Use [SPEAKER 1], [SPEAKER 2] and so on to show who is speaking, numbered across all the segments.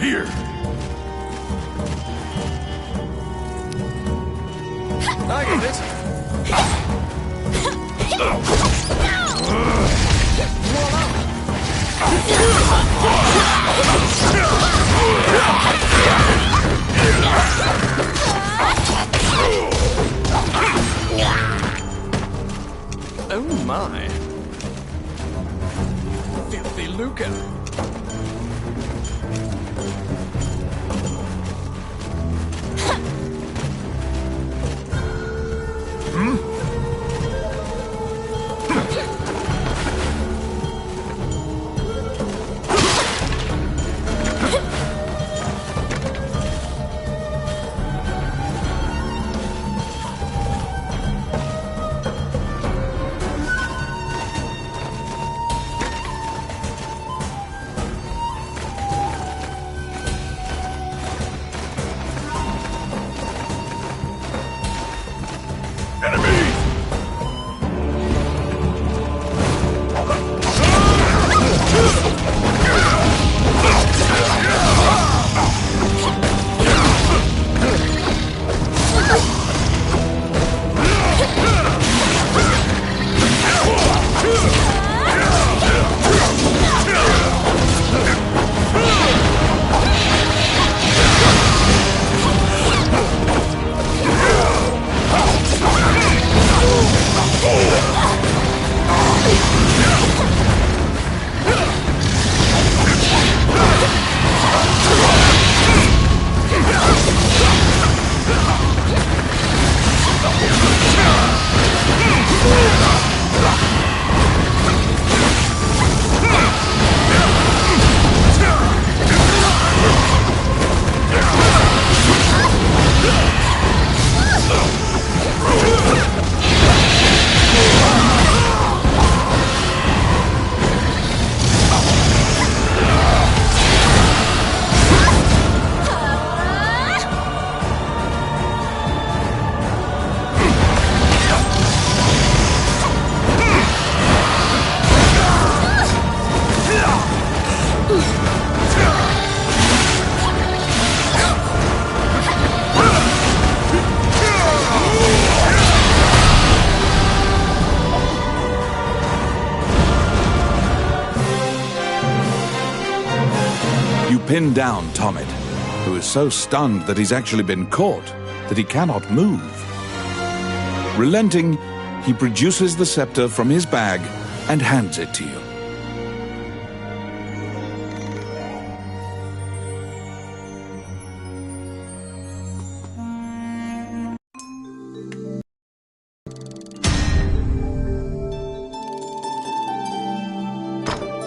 [SPEAKER 1] here.
[SPEAKER 2] I get it. Oh my. Filthy lucre.
[SPEAKER 3] Pin down Tomit, who is so stunned that he's actually been caught that he cannot move. Relenting, he produces the scepter from his bag and hands it to you.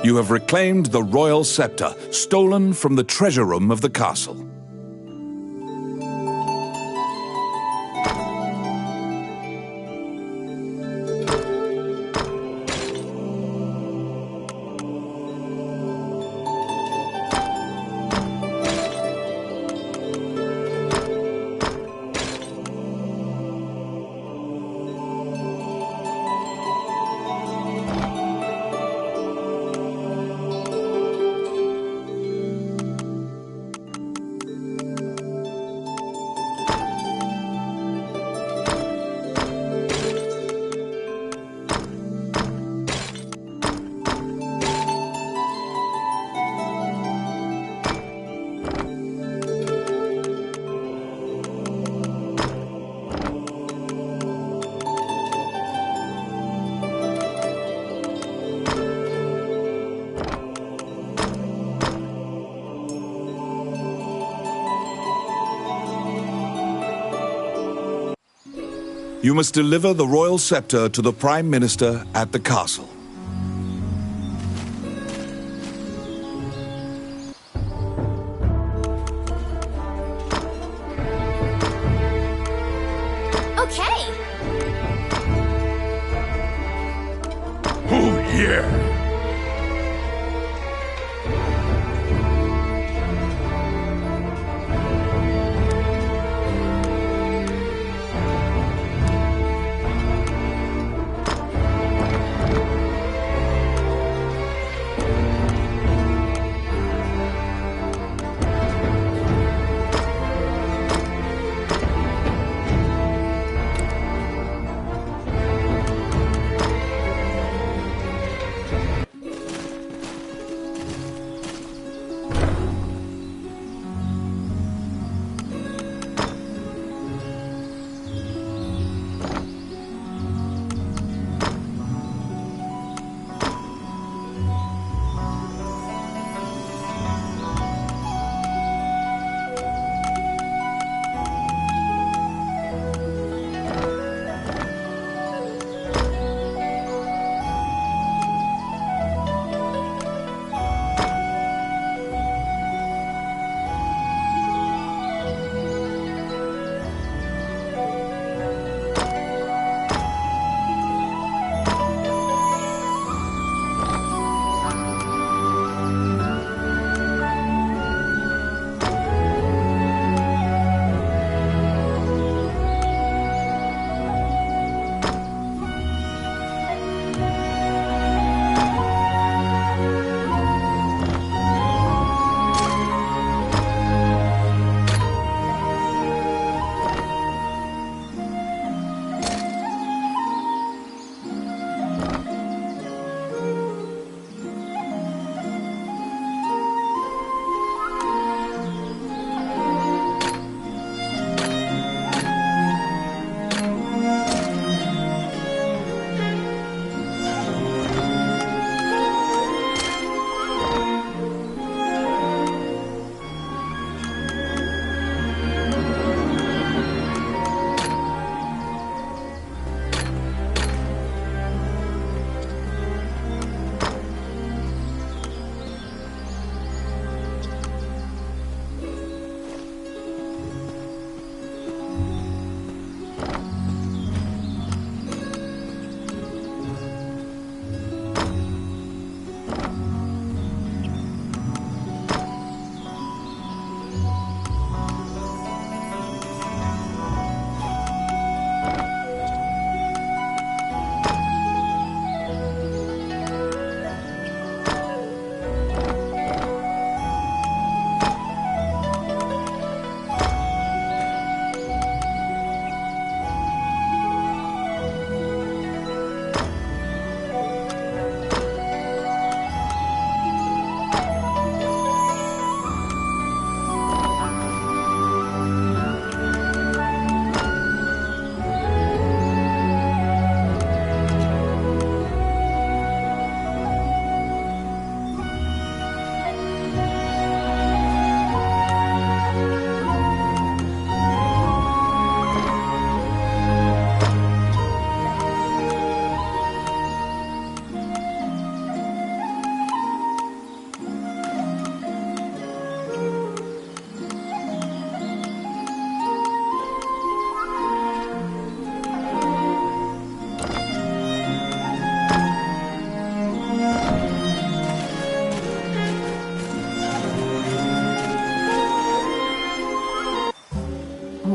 [SPEAKER 3] You have reclaimed the royal scepter, stolen from the treasure room of the castle. You must deliver the royal scepter to the Prime Minister at the castle.
[SPEAKER 4] Okay.
[SPEAKER 1] Oh, yeah.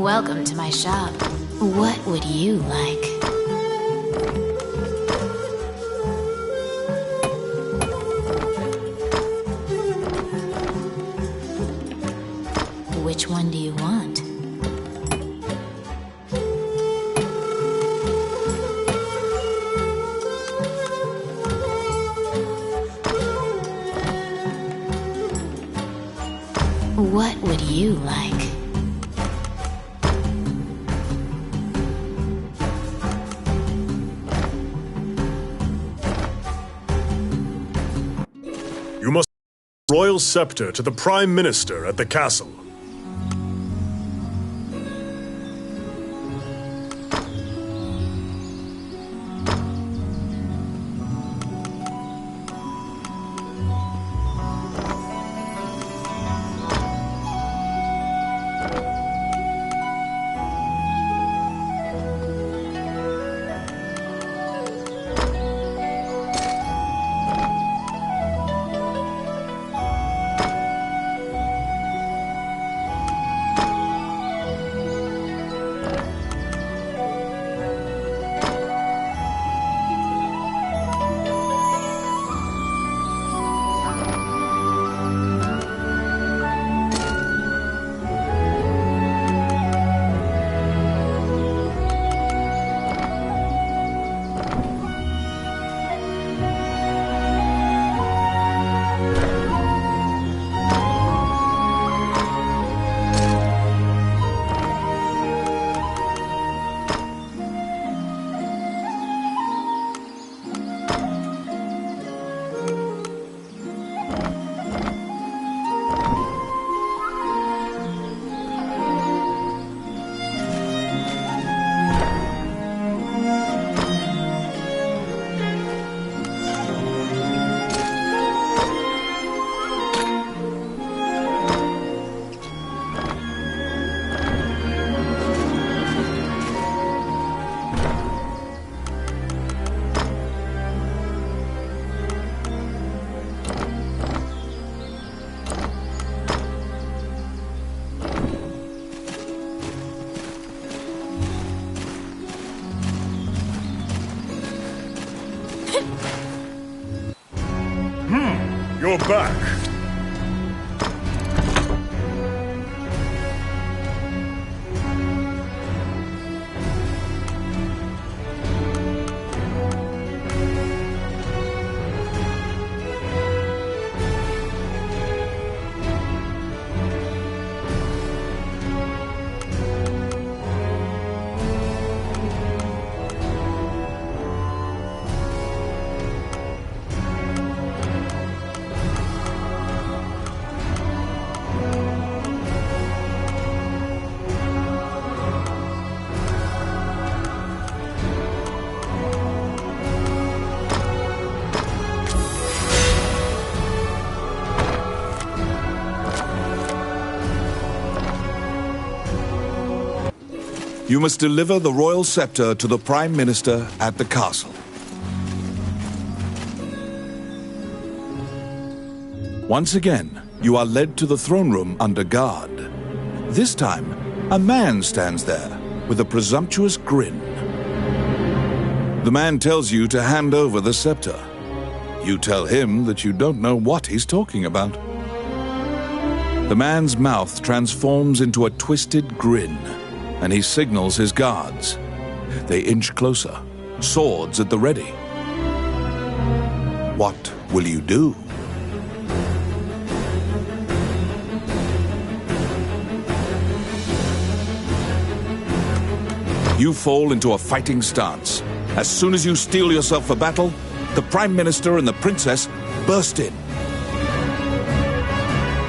[SPEAKER 1] Welcome to my shop. What would you like? Which one do you want? What would you like?
[SPEAKER 4] You must royal scepter to the Prime Minister at the castle. You're back.
[SPEAKER 3] You must deliver the royal scepter to the Prime Minister at the castle. Once again, you are led to the throne room under guard. This time, a man stands there with a presumptuous grin. The man tells you to hand over the scepter. You tell him that you don't know what he's talking about. The man's mouth transforms into a twisted grin, and he signals his guards. They inch closer, swords at the ready. What will you do? You fall into a fighting stance. As soon as you steel yourself for battle, the Prime Minister and the Princess burst in.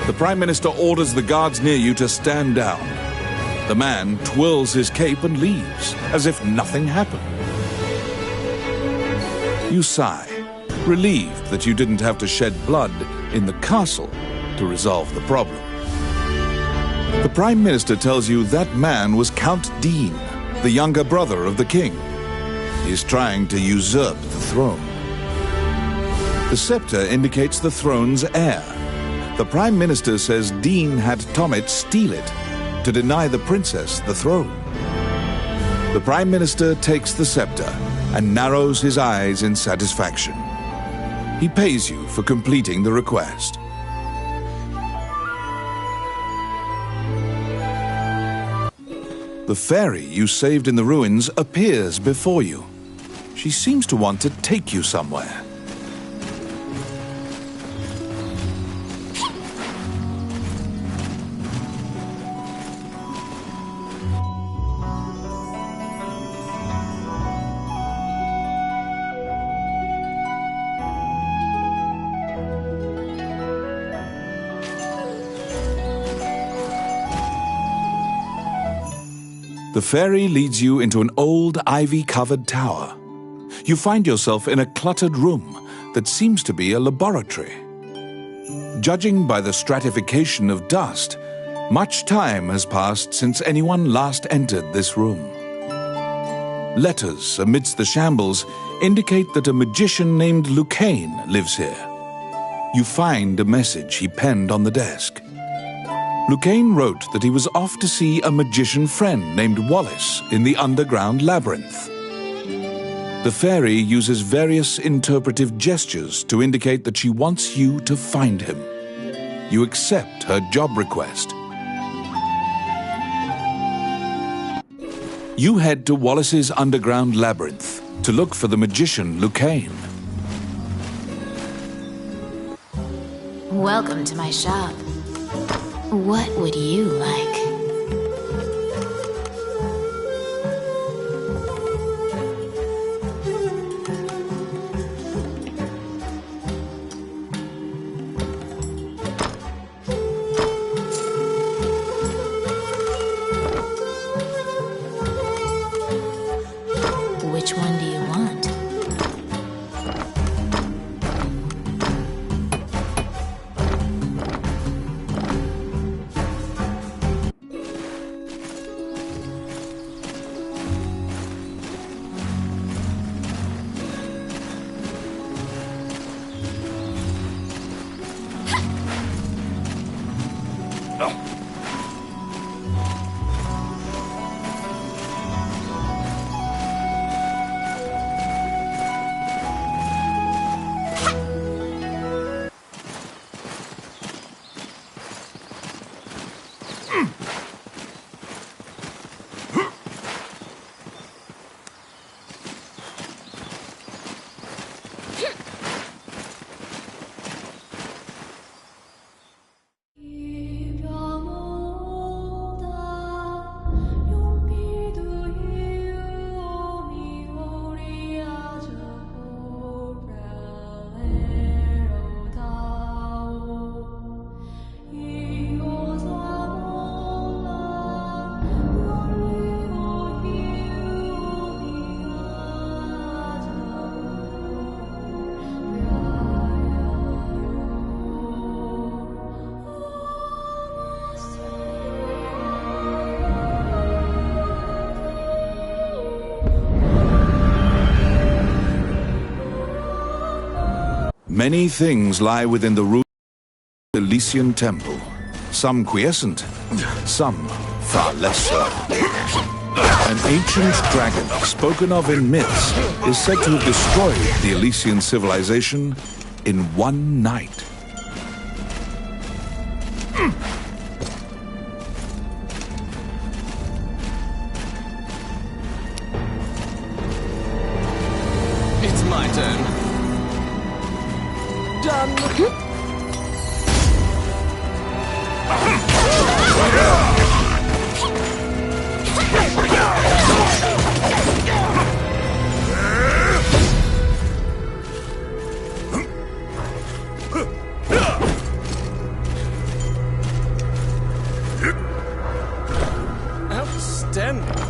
[SPEAKER 3] The Prime Minister orders the guards near you to stand down. The man twirls his cape and leaves, as if nothing happened. You sigh, relieved that you didn't have to shed blood in the castle to resolve the problem. The Prime Minister tells you that man was Count Dean, the younger brother of the king. He's trying to usurp the throne. The scepter indicates the throne's heir. The Prime Minister says Dean had Tommet steal it to deny the princess the throne. The Prime Minister takes the scepter and narrows his eyes in satisfaction. He pays you for completing the request. The fairy you saved in the ruins appears before you. She seems to want to take you somewhere. The fairy leads you into an old ivy-covered tower. You find yourself in a cluttered room that seems to be a laboratory. Judging by the stratification of dust, much time has passed since anyone last entered this room. Letters amidst the shambles indicate that a magician named Lucane lives here. You find a message he penned on the desk. Lucane wrote that he was off to see a magician friend named Wallace in the underground labyrinth. The fairy uses various interpretive gestures to indicate that she wants you to find him. You accept her job request. You head to Wallace's underground labyrinth to look for the magician Lucane.
[SPEAKER 1] Welcome to my shop. What would you like? Which one do you want?
[SPEAKER 3] Many things lie within the ruins of the Elysian Temple. Some quiescent, some far less so. An ancient dragon, spoken of in myths, is said to have destroyed the Elysian civilization in one night.
[SPEAKER 2] It's my turn. Done. Outstanding.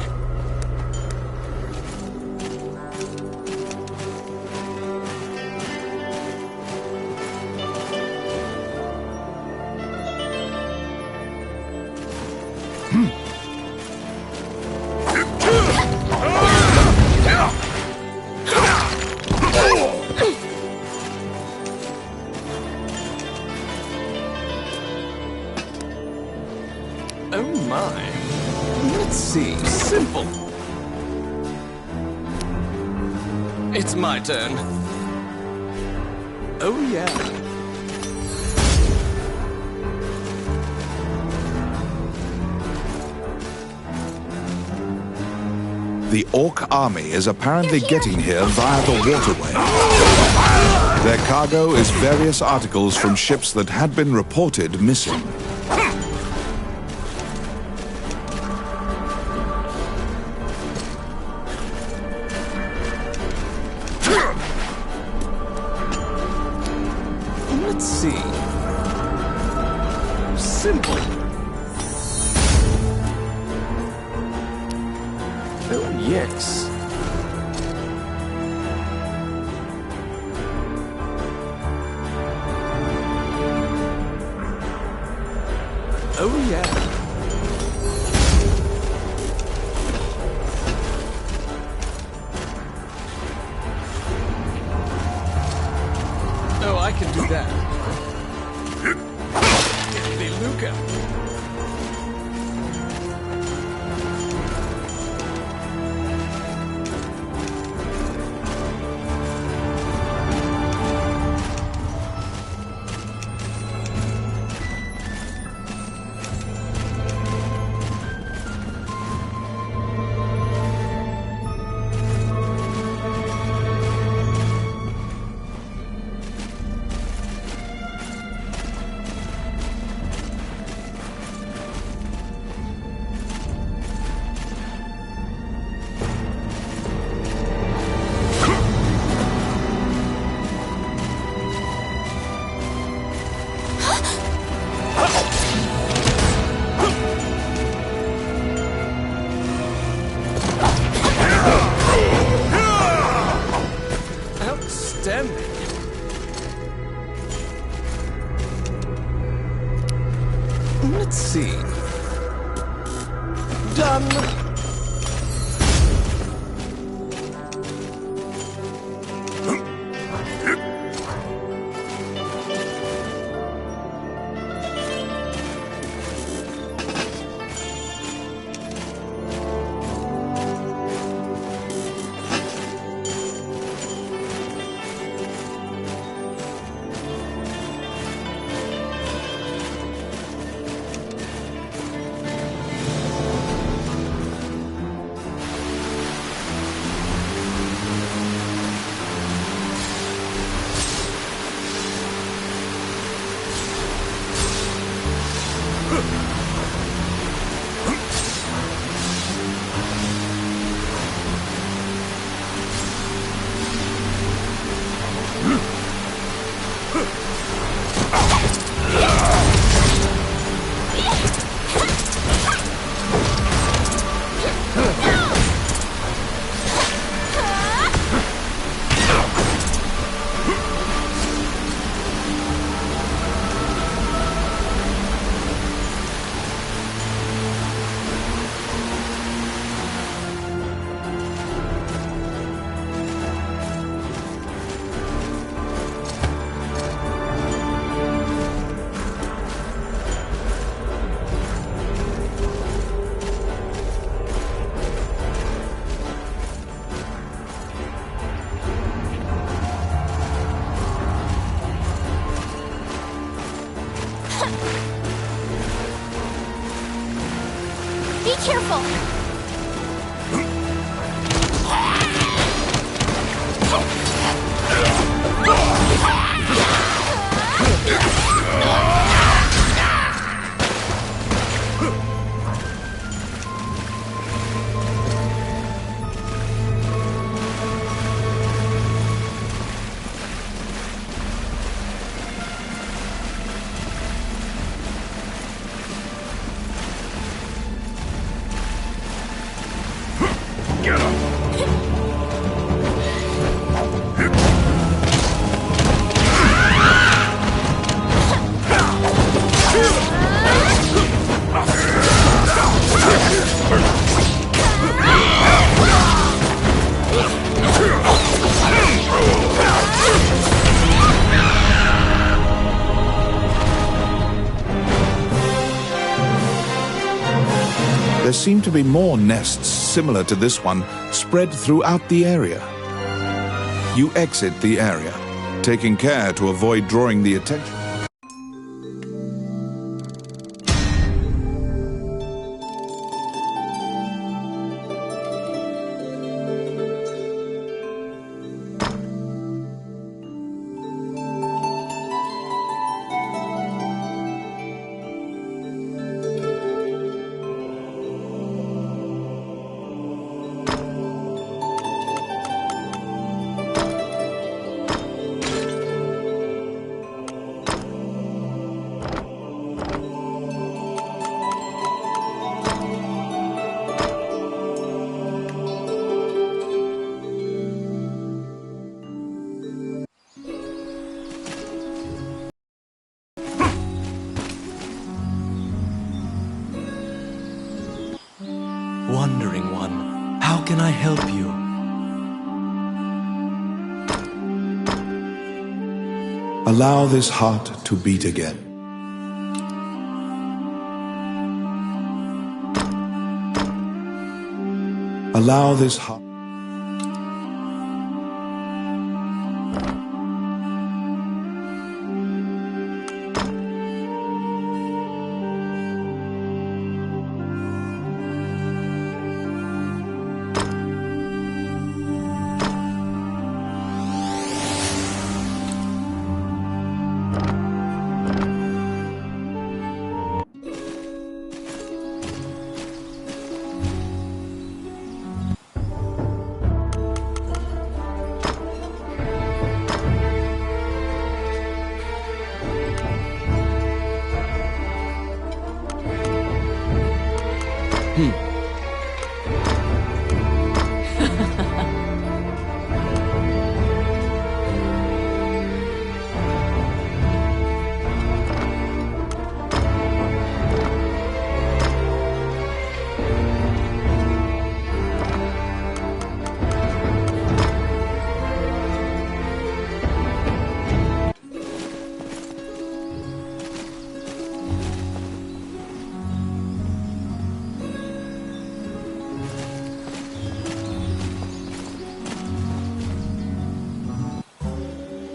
[SPEAKER 2] Oh my. Let's see. Simple. It's my turn. Oh yeah.
[SPEAKER 3] The Orc army is apparently getting here via the waterway. Their cargo is various articles from ships that had been reported missing.
[SPEAKER 2] Let's see. Simple. Oh, yes. Oh, yeah. Oh, I can do that. Give me Luca. Outstanding. Let's see. Done.
[SPEAKER 1] Be careful!
[SPEAKER 3] There seem to be more nests similar to this one spread throughout the area. You exit the area, taking care to avoid drawing the attention.
[SPEAKER 5] Wandering one, how can I help you?
[SPEAKER 3] Allow this heart to beat again. Allow this heart.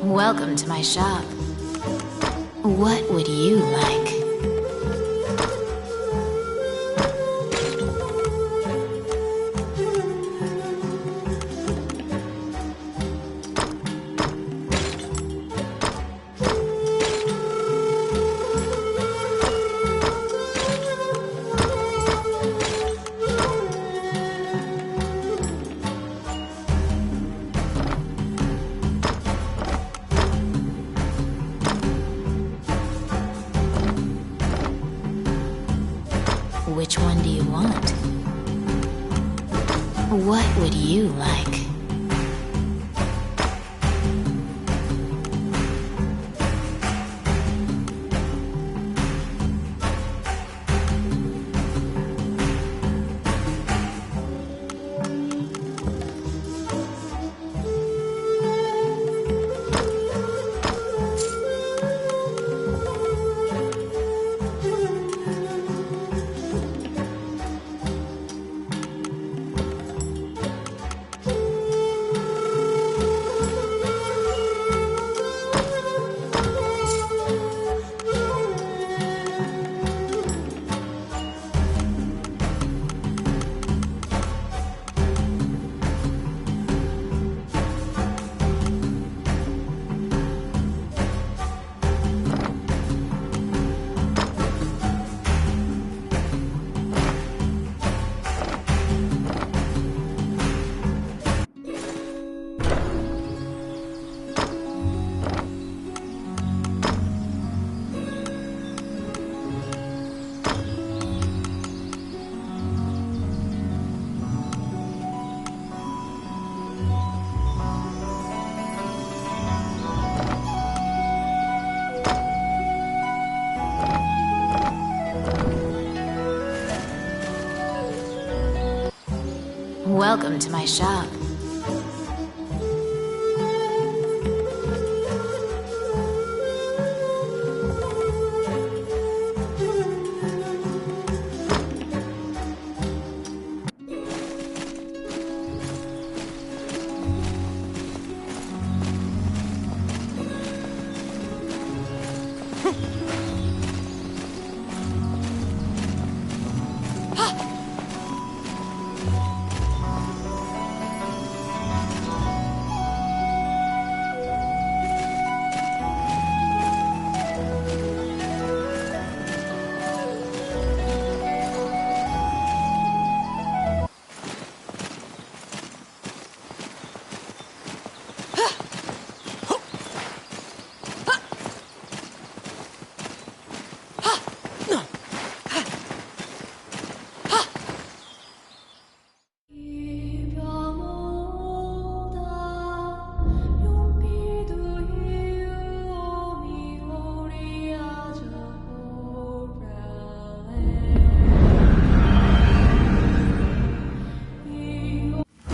[SPEAKER 1] Welcome to my shop. What would you like? Which one do you want? What would you like? Welcome to my shop.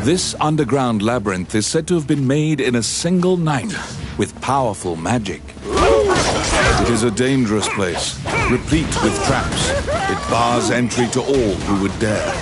[SPEAKER 3] This underground labyrinth is said to have been made in a single night with powerful magic. It is a dangerous place, replete with traps. It bars entry to all who would dare.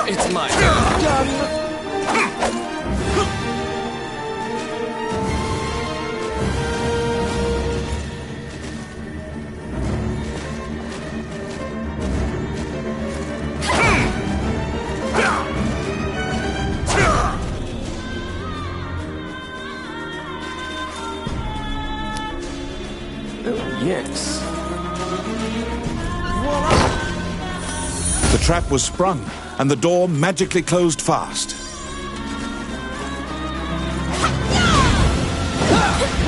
[SPEAKER 5] It's my gun. Oh, yes.
[SPEAKER 3] The trap was sprung, and the door magically closed fast.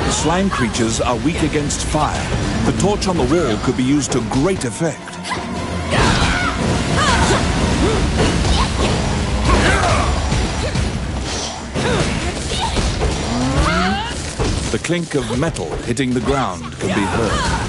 [SPEAKER 3] The slime creatures are weak against fire. The torch on the wall could be used to great effect. The clink of metal hitting the ground can be heard.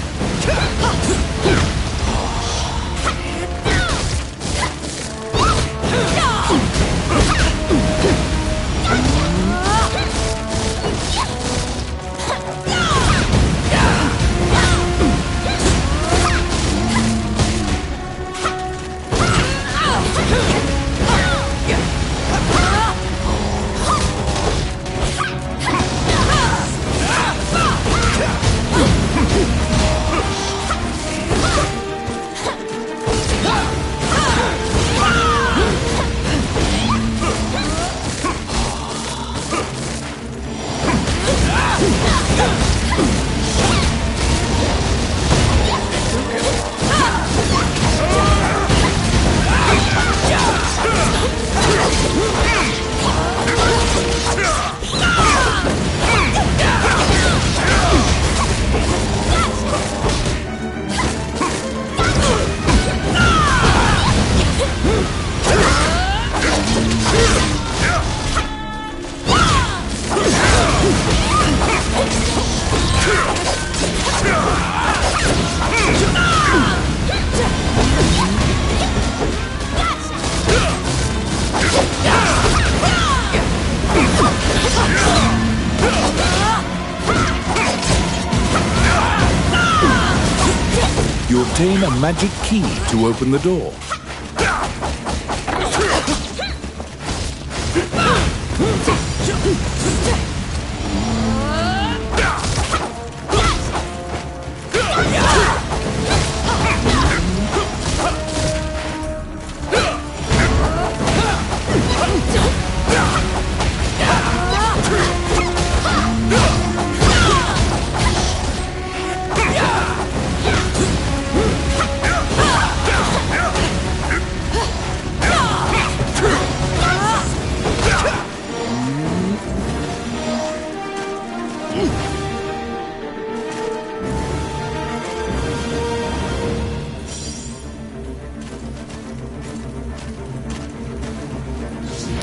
[SPEAKER 3] You obtain a magic key to open the door.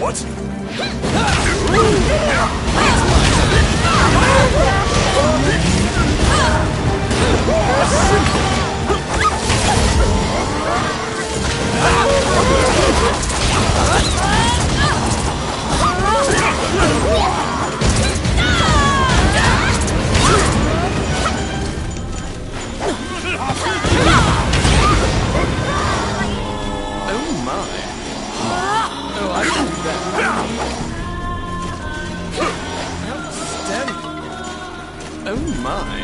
[SPEAKER 2] What?
[SPEAKER 5] Oh my. Oh, I can do that. Outstanding. Oh my.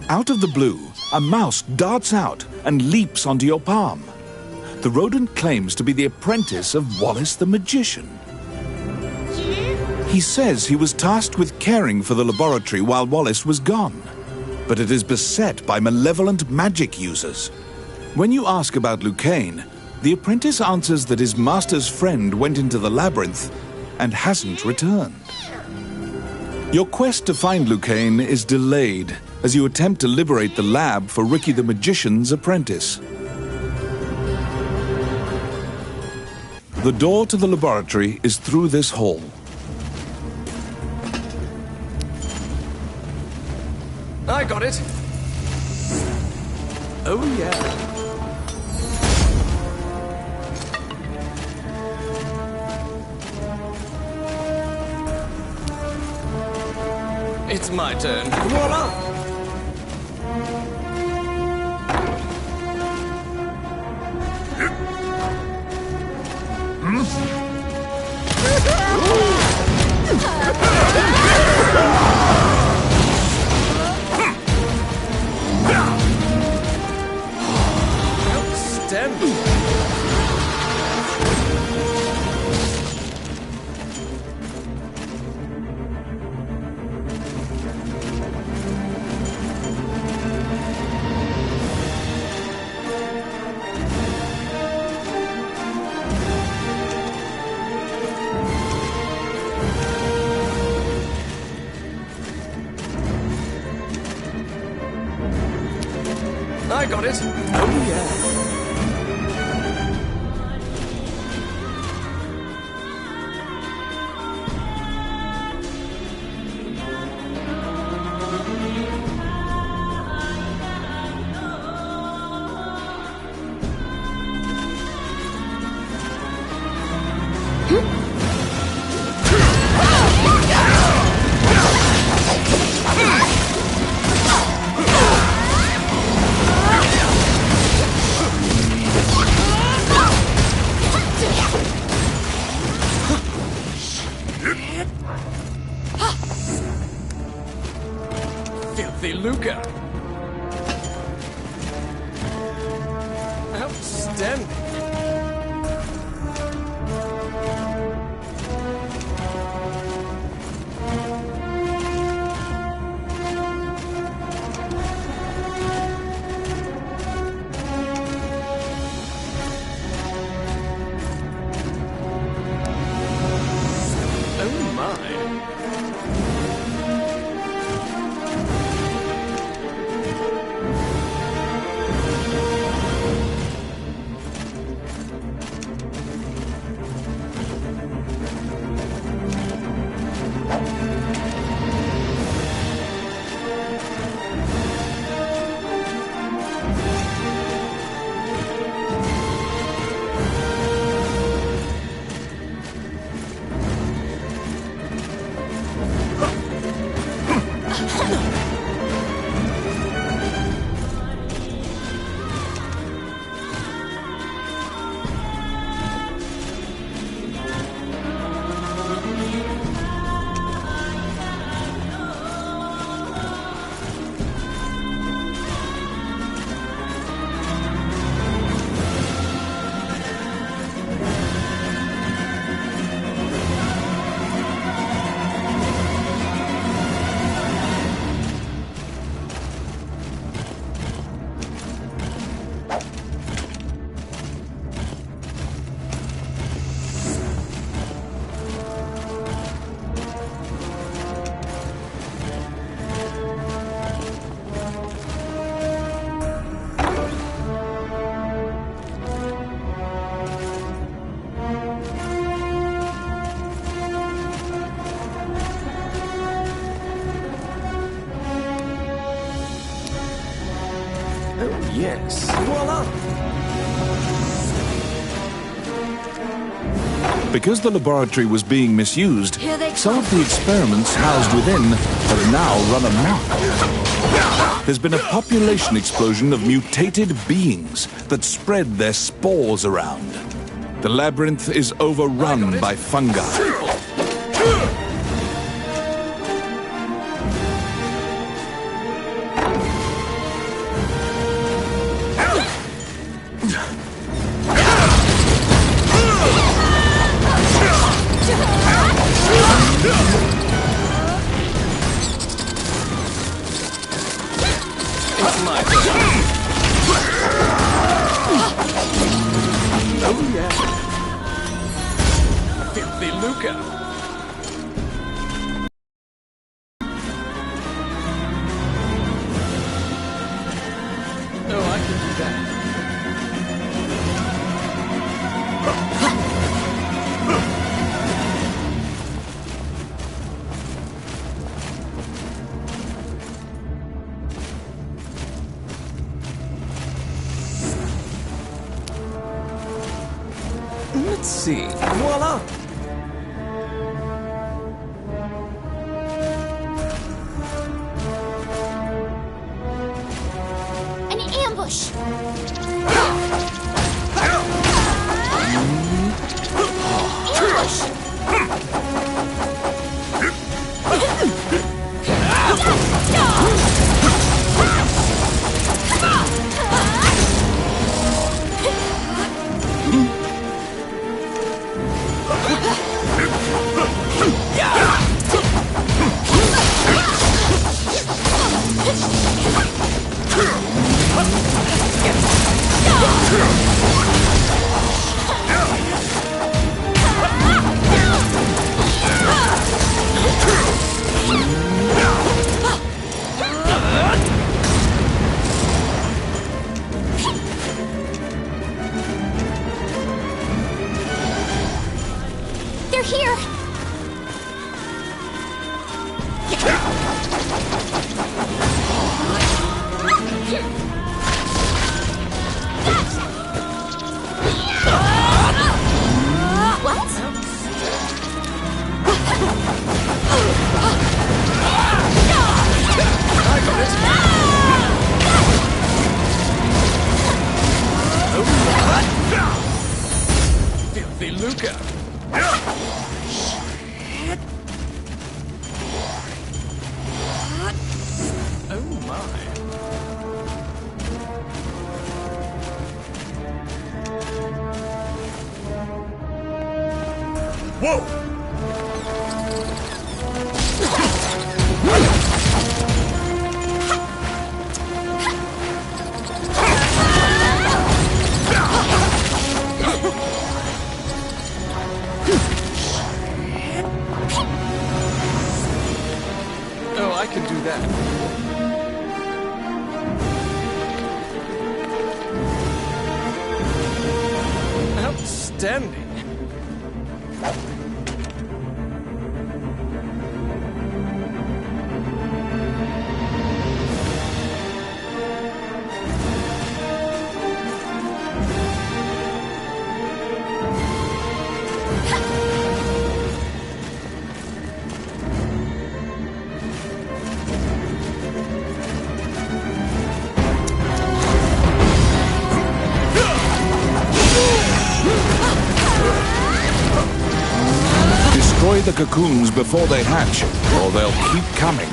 [SPEAKER 3] Out of the blue, a mouse darts out and leaps onto your palm. The rodent claims to be the apprentice of Wallace the magician. He says he was tasked with caring for the laboratory while Wallace was gone, but it is beset by malevolent magic users. When you ask about Lucane, the apprentice answers that his master's friend went into the labyrinth and hasn't returned. Your quest to find Lucane is delayed as you attempt to liberate the lab for Ricky the Magician's apprentice. The door to the laboratory is through this hall.
[SPEAKER 5] I got it. Oh yeah. It's my turn. Voila! Outstanding. I got it. Oh yeah. Filthy Luca. Outstanding. Oh my. Yes. Voila!
[SPEAKER 3] Because the laboratory was being misused,
[SPEAKER 1] Here they
[SPEAKER 3] some
[SPEAKER 1] come.
[SPEAKER 3] of the experiments housed within have now run amok. There's been a population explosion of mutated beings that spread their spores around. The labyrinth is overrun by fungi.
[SPEAKER 5] It's my turn. Oh, yeah. A filthy lucre. Oh, I can do that. Let's see. Voila!
[SPEAKER 1] An ambush! Ambush! They're here! What?
[SPEAKER 5] I got it. Oh, filthy lucre. Oh my.
[SPEAKER 4] Whoa!
[SPEAKER 5] Oh, I can do that. Outstanding.
[SPEAKER 3] Destroy the cocoons before they hatch, or they'll keep coming.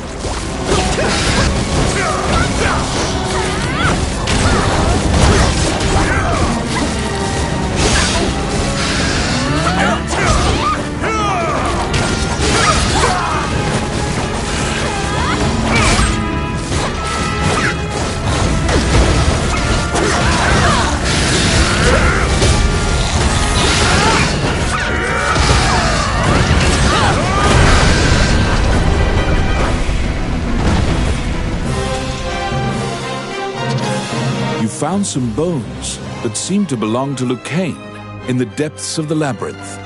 [SPEAKER 3] You found some bones that seem to belong to Lucane in the depths of the labyrinth.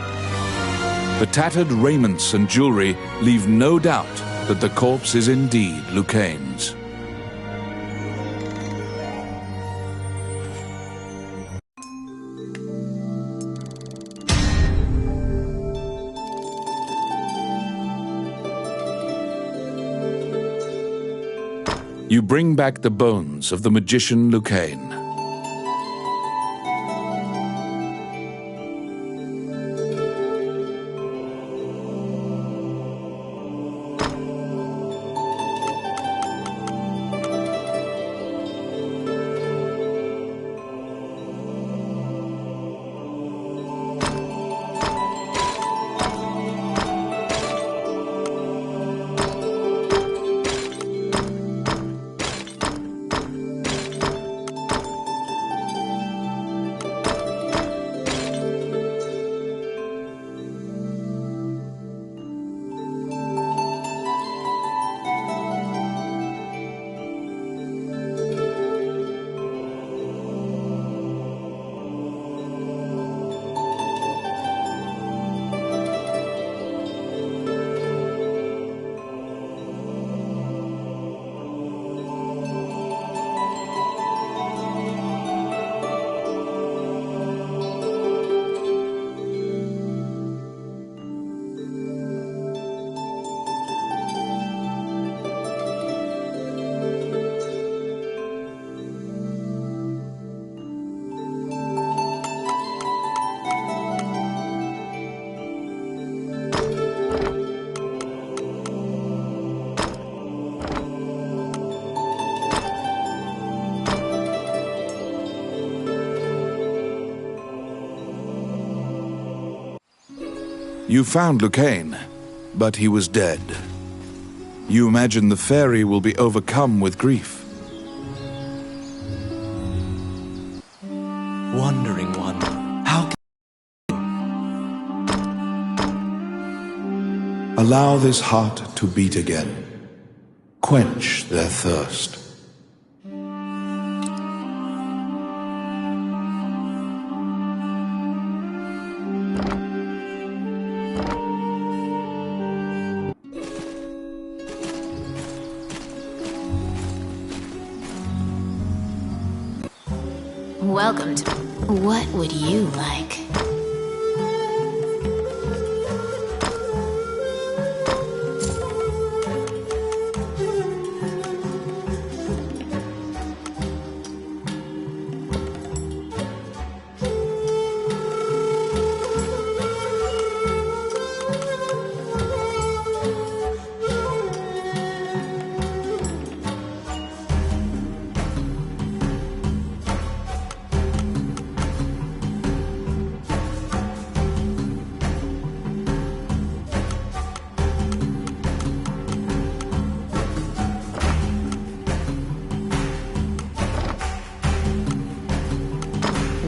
[SPEAKER 3] The tattered raiments and jewelry leave no doubt that the corpse is indeed Lucane's. You bring back the bones of the magician Lucane. You found Lucane, but he was dead. You imagine the fairy will be overcome with grief.
[SPEAKER 5] Wandering one, how can...
[SPEAKER 3] Allow this heart to beat again. Quench their thirst.
[SPEAKER 1] Welcome to... What would you like?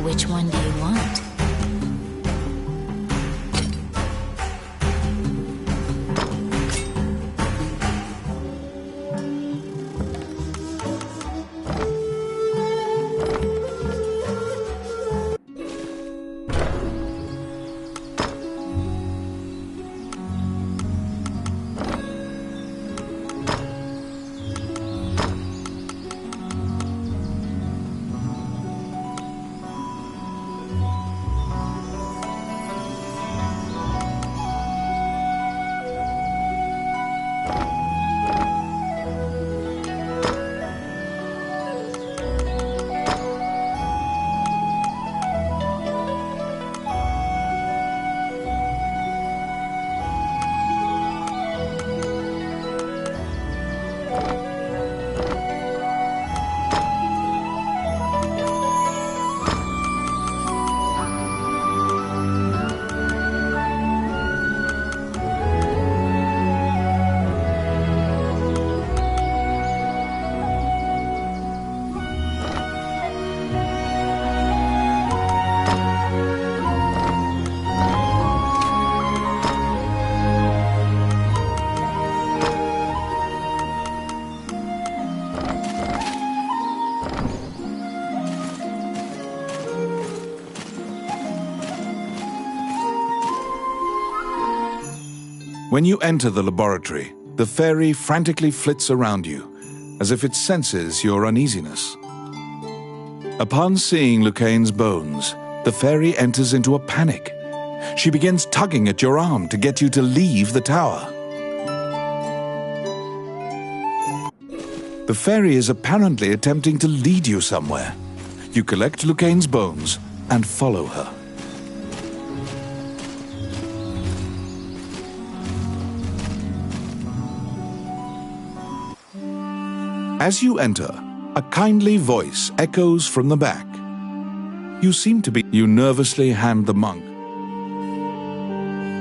[SPEAKER 1] Which one do you want?
[SPEAKER 3] When you enter the laboratory, the fairy frantically flits around you, as if it senses your uneasiness. Upon seeing Lucane's bones, the fairy enters into a panic. She begins tugging at your arm to get you to leave the tower. The fairy is apparently attempting to lead you somewhere. You collect Lucane's bones and follow her. As you enter, a kindly voice echoes from the back. You nervously hand the monk.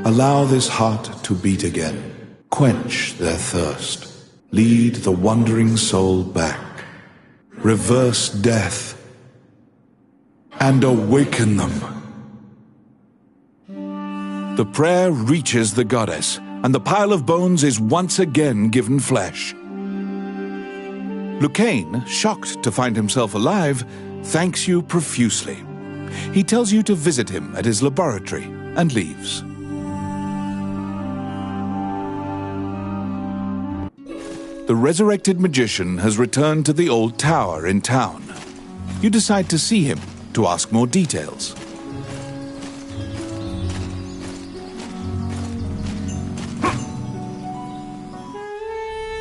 [SPEAKER 3] Allow this heart to beat again. Quench their thirst. Lead the wandering soul back. Reverse death. And awaken them. The prayer reaches the goddess, and the pile of bones is once again given flesh. Lucane, shocked to find himself alive, thanks you profusely. He tells you to visit him at his laboratory and leaves. The resurrected magician has returned to the old tower in town. You decide to see him to ask more details.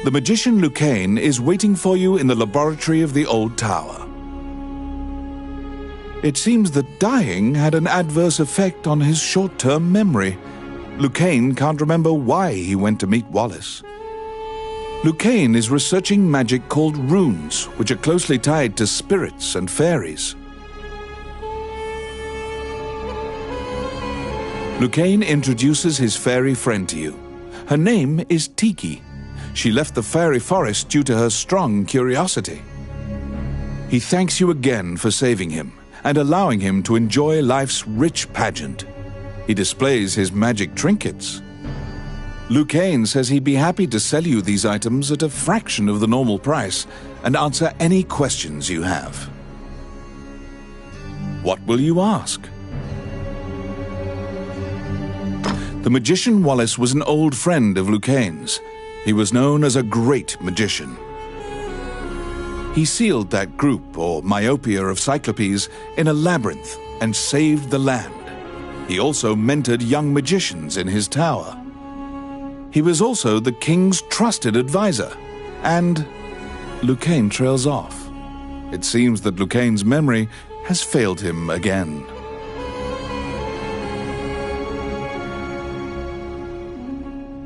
[SPEAKER 3] The magician Lucane is waiting for you in the laboratory of the old tower. It seems that dying had an adverse effect on his short-term memory. Lucane can't remember why he went to meet Wallace. Lucane is researching magic called runes, which are closely tied to spirits and fairies. Lucane introduces his fairy friend to you. Her name is Tiki. She left the fairy forest due to her strong curiosity. He thanks you again for saving him and allowing him to enjoy life's rich pageant. He displays his magic trinkets. Lucane says he'd be happy to sell you these items at a fraction of the normal price and answer any questions you have. What will you ask? The magician Wallace was an old friend of Lucane's. He was known as a great magician. He sealed that group, or myopia of Cyclopes, in a labyrinth and saved the land. He also mentored young magicians in his tower. He was also the king's trusted advisor, and Lucane trails off. It seems that Lucane's memory has failed him again.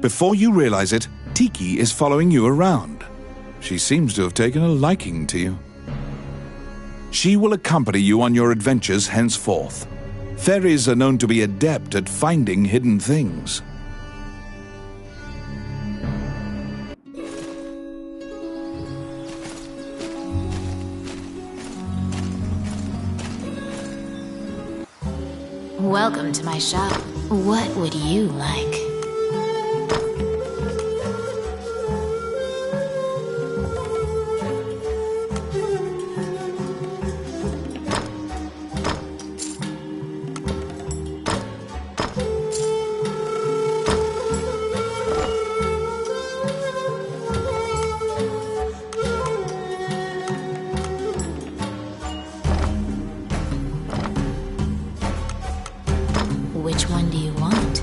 [SPEAKER 3] Before you realize it, Tiki is following you around. She seems to have taken a liking to you. She will accompany you on your adventures henceforth. Fairies are known to be adept at finding hidden things.
[SPEAKER 1] Welcome to my shop. What would you like? Which one do you want?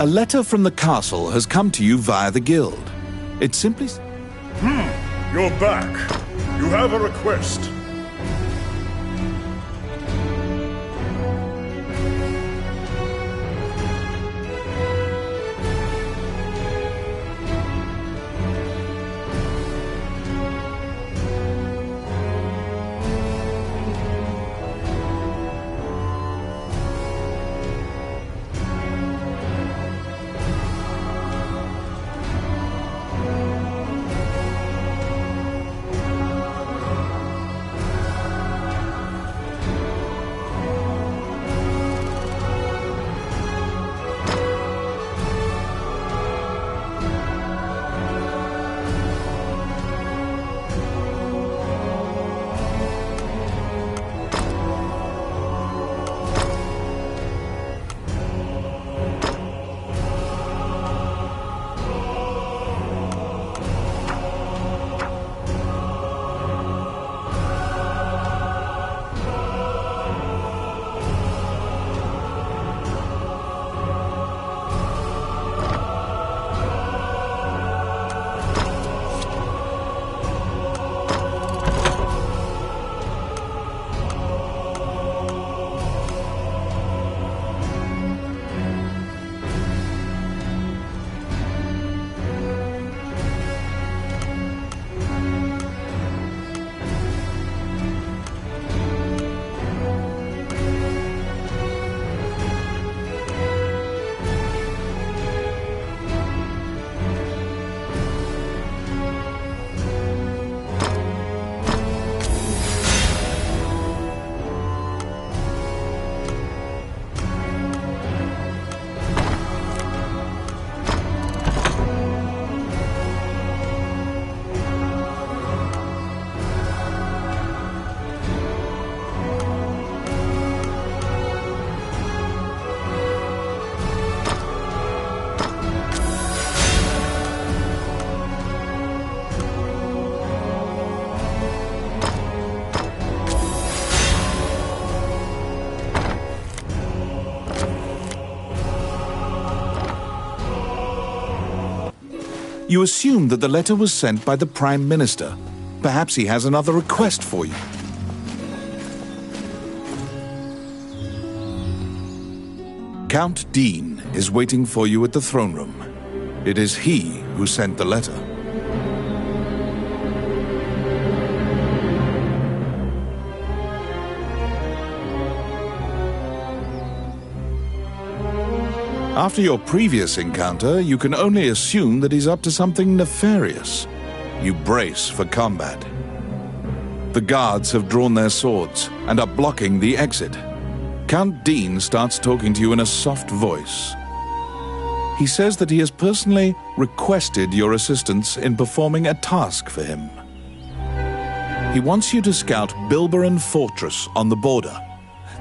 [SPEAKER 3] A letter from the castle has come to you via the guild. It simply...
[SPEAKER 4] You're back. You have a request.
[SPEAKER 3] You assume that the letter was sent by the Prime Minister. Perhaps he has another request for you. Count Dean is waiting for you at the throne room. It is he who sent the letter. After your previous encounter, you can only assume that he's up to something nefarious. You brace for combat. The guards have drawn their swords and are blocking the exit. Count Dean starts talking to you in a soft voice. He says that he has personally requested your assistance in performing a task for him. He wants you to scout Bilberan Fortress on the border.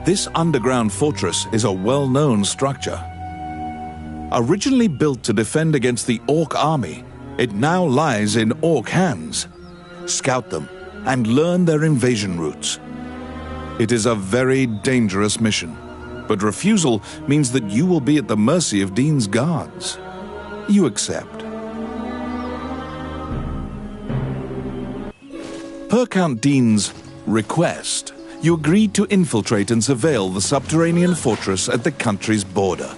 [SPEAKER 3] This underground fortress is a well-known structure. Originally built to defend against the Orc army, it now lies in Orc hands. Scout them and learn their invasion routes. It is a very dangerous mission, but refusal means that you will be at the mercy of Dean's guards. You accept. Per Count Dean's request, you agreed to infiltrate and surveil the subterranean fortress at the country's border.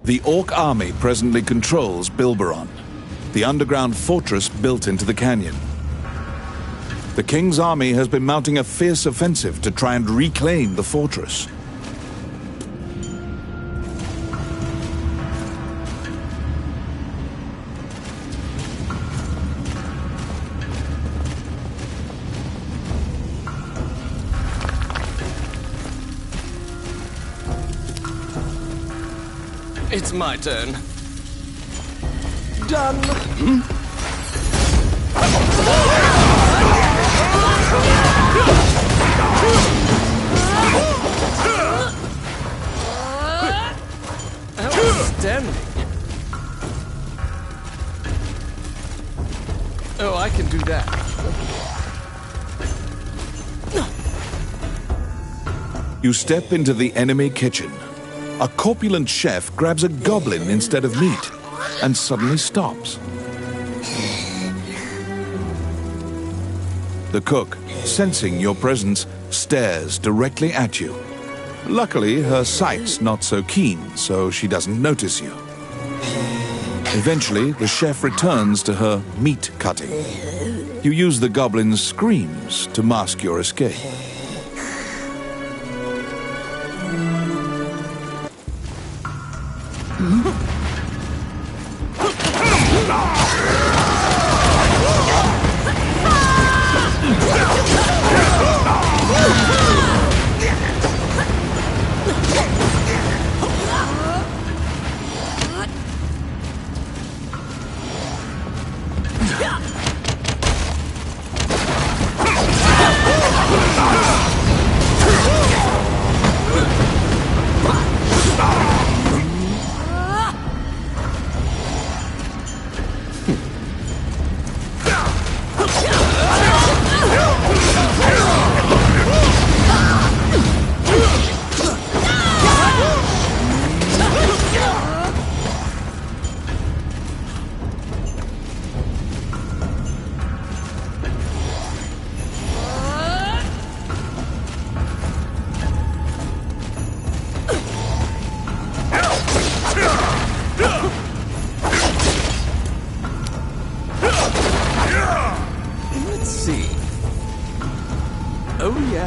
[SPEAKER 3] The Orc army presently controls Bilberon, the underground fortress built into the canyon. The King's army has been mounting a fierce offensive to try and reclaim the fortress.
[SPEAKER 5] It's my turn. Done. Outstanding. Oh, I can do that.
[SPEAKER 3] You step into the enemy kitchen. A corpulent chef grabs a goblin instead of meat and suddenly stops. The cook, sensing your presence, stares directly at you. Luckily, her sight's not so keen, so she doesn't notice you. Eventually, the chef returns to her meat cutting. You use the goblin's screams to mask your escape.
[SPEAKER 5] Let's see. Oh, yeah.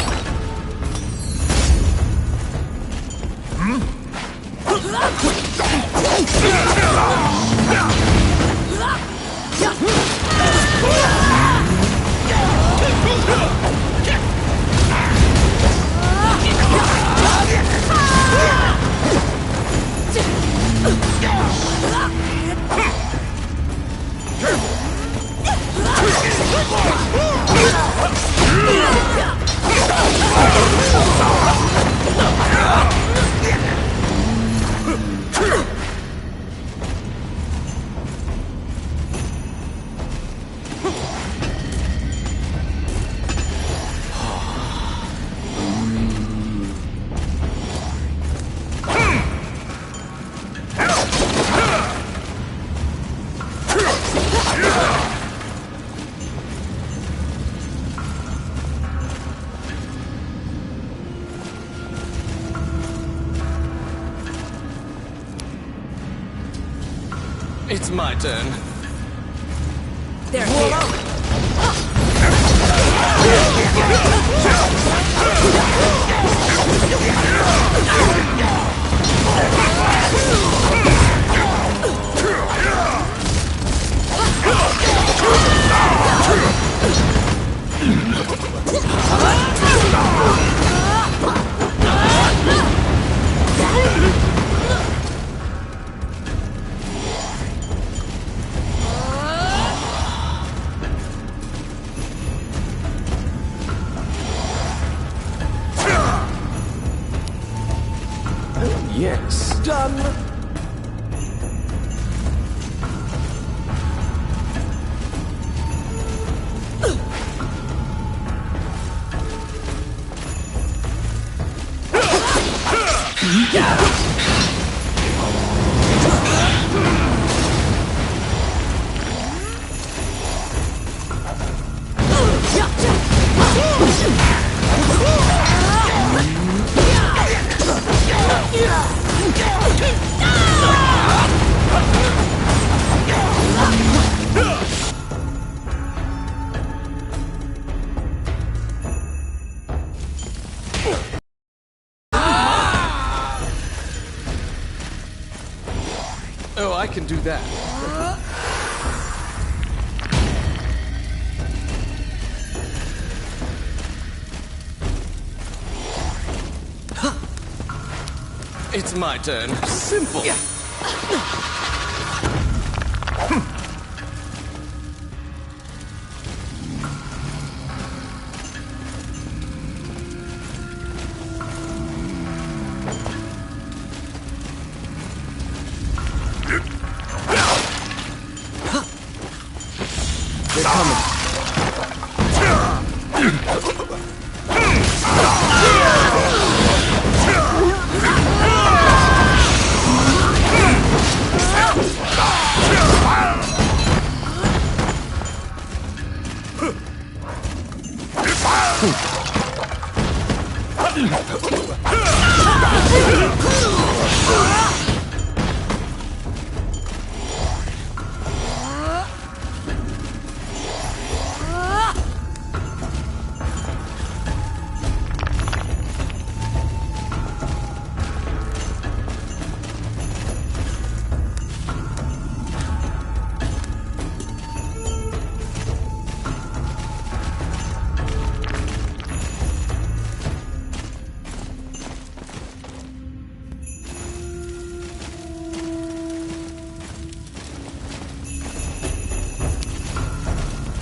[SPEAKER 5] It's my turn.
[SPEAKER 1] They're here.
[SPEAKER 5] Yes. Done.
[SPEAKER 1] Yeah!
[SPEAKER 5] Oh, I can do that. It's my turn. Simple. Yeah. They're coming.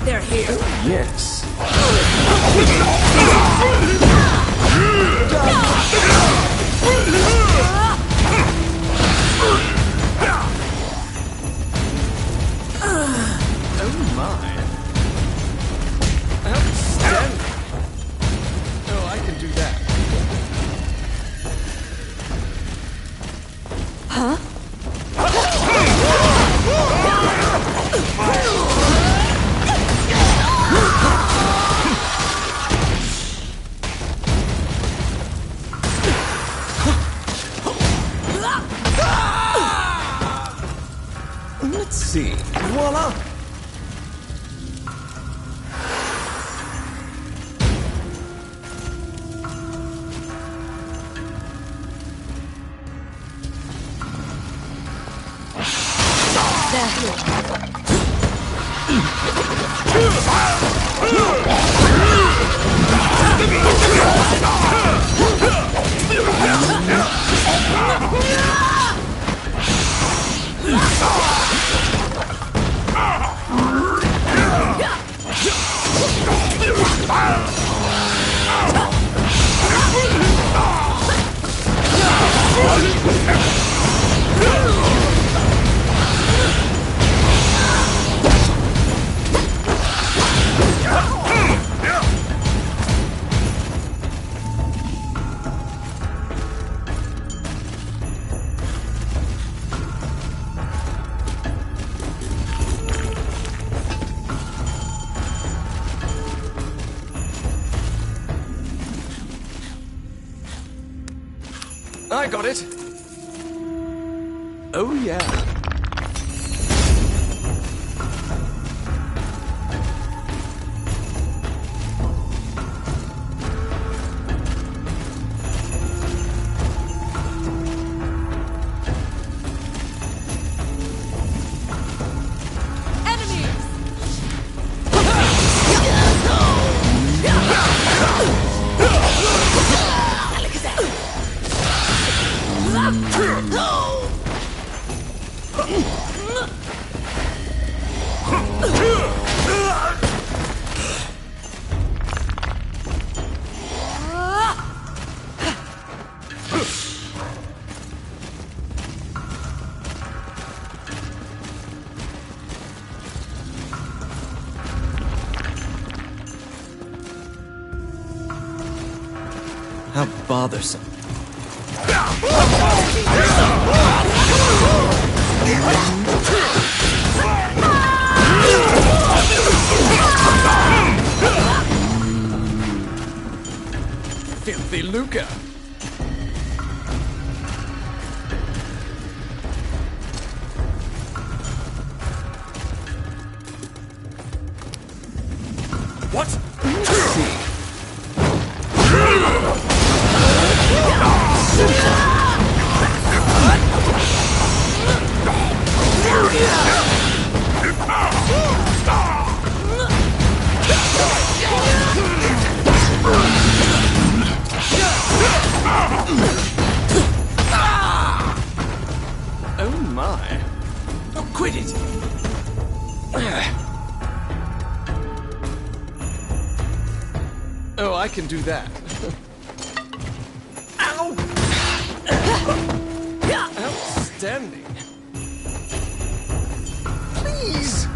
[SPEAKER 1] They're here.
[SPEAKER 5] Yes. Oh my. Outstanding. Oh, I can do that.
[SPEAKER 1] Huh?
[SPEAKER 5] Let's see. Voila!
[SPEAKER 1] They're here.
[SPEAKER 5] I got it. Oh, yeah. How bothersome. Filthy Luca. What? Let's see. Quit it! Oh, I can do that. Ow! Outstanding. Please!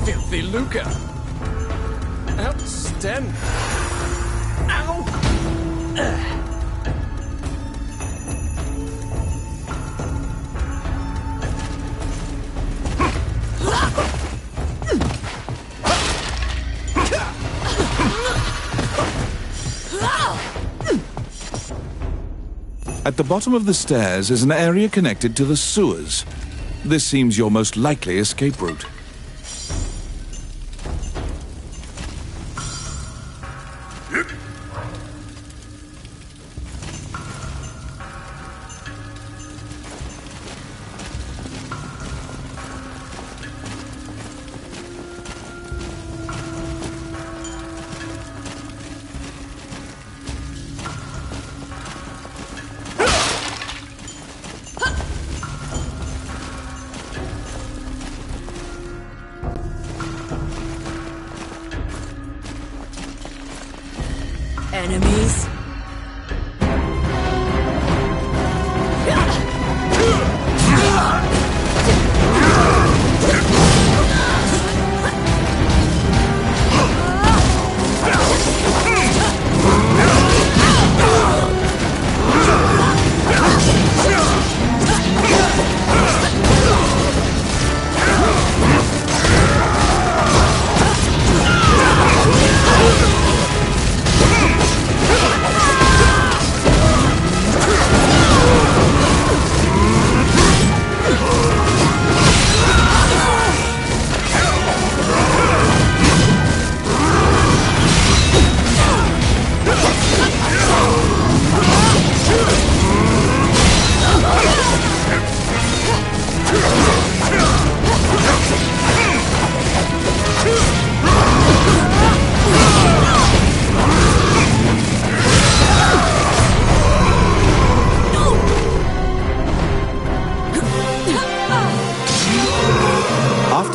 [SPEAKER 5] Filthy Luca. Outstanding. Ow!
[SPEAKER 3] At the bottom of the stairs is an area connected to the sewers. This seems your most likely escape route.
[SPEAKER 6] Enemies?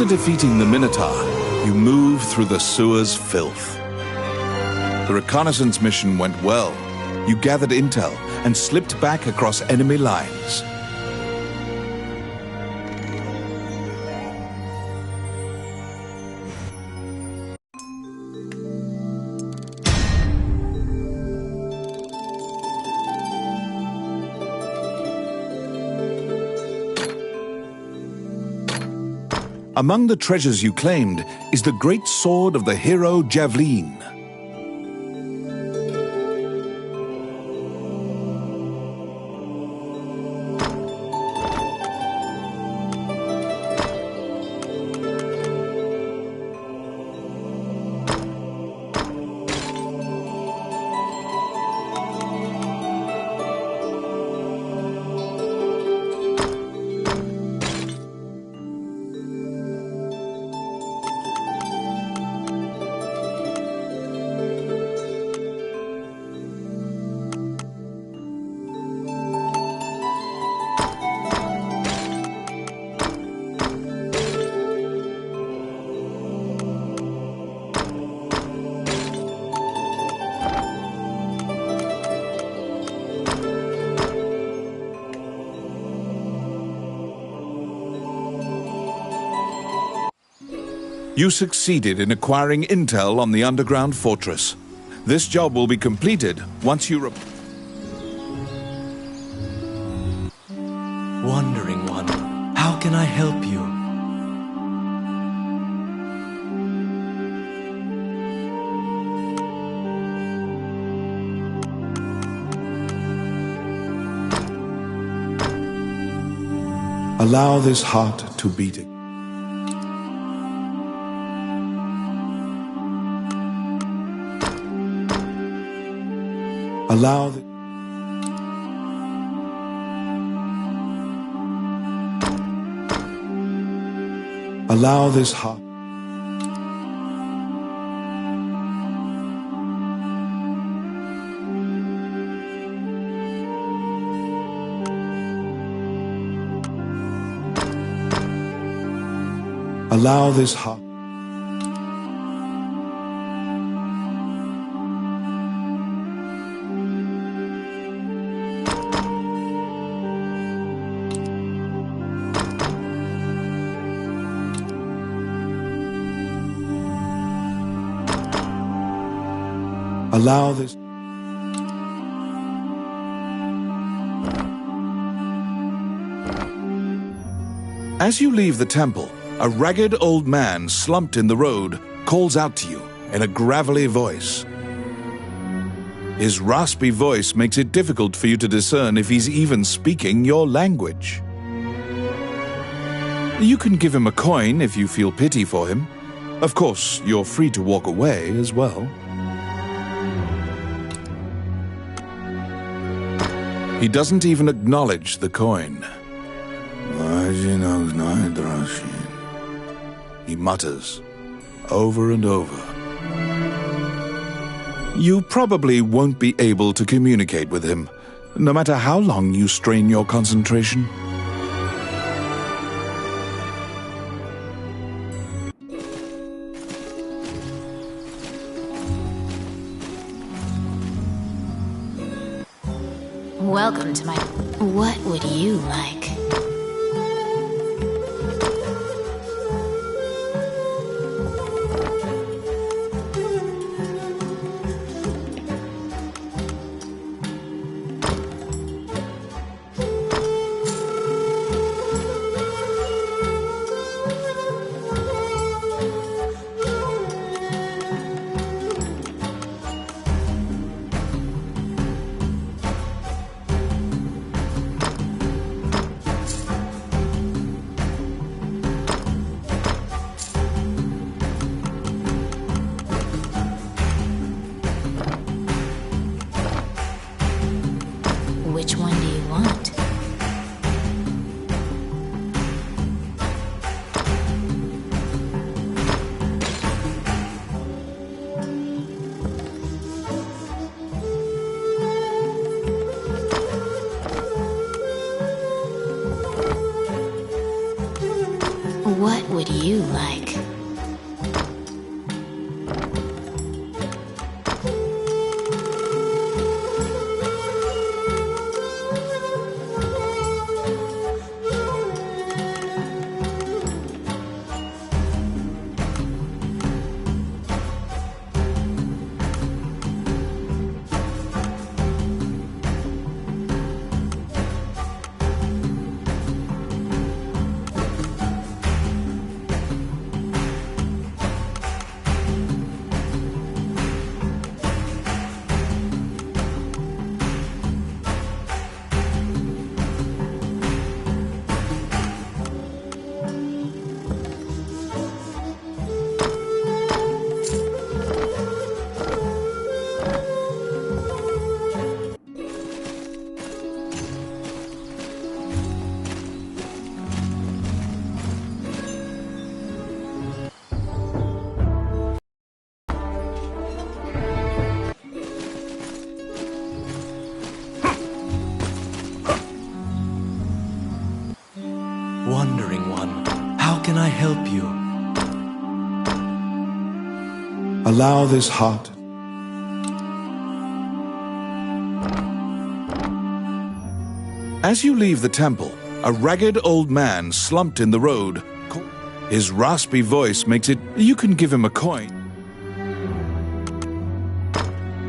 [SPEAKER 3] After defeating the Minotaur, you move through the sewer's filth. The reconnaissance mission went well. You gathered intel and slipped back across enemy lines. Among the treasures you claimed is the great sword of the hero Javelin. You succeeded in acquiring intel on the underground fortress. This job will be completed once you
[SPEAKER 7] Wandering one, how can I help you?
[SPEAKER 3] allow this heart to beat. Allow this heart. Allow this heart. Allow this. As you leave the temple, a ragged old man slumped in the road calls out to you in a gravelly voice. His raspy voice makes it difficult for you to discern if he's even speaking your language. You can give him a coin if you feel pity for him. Of course, you're free to walk away as well. He doesn't even acknowledge the coin. He mutters, over and over. You probably won't be able to communicate with him, no matter how long you strain your concentration.
[SPEAKER 1] Welcome to my... What would you like? Which one do you want? What would you like?
[SPEAKER 7] Wandering one, how can I help you?
[SPEAKER 3] Allow this heart. As you leave the temple, a ragged old man slumped in the road. His raspy voice makes it... You can give him a coin.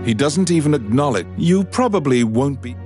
[SPEAKER 3] He doesn't even acknowledge. You probably won't be...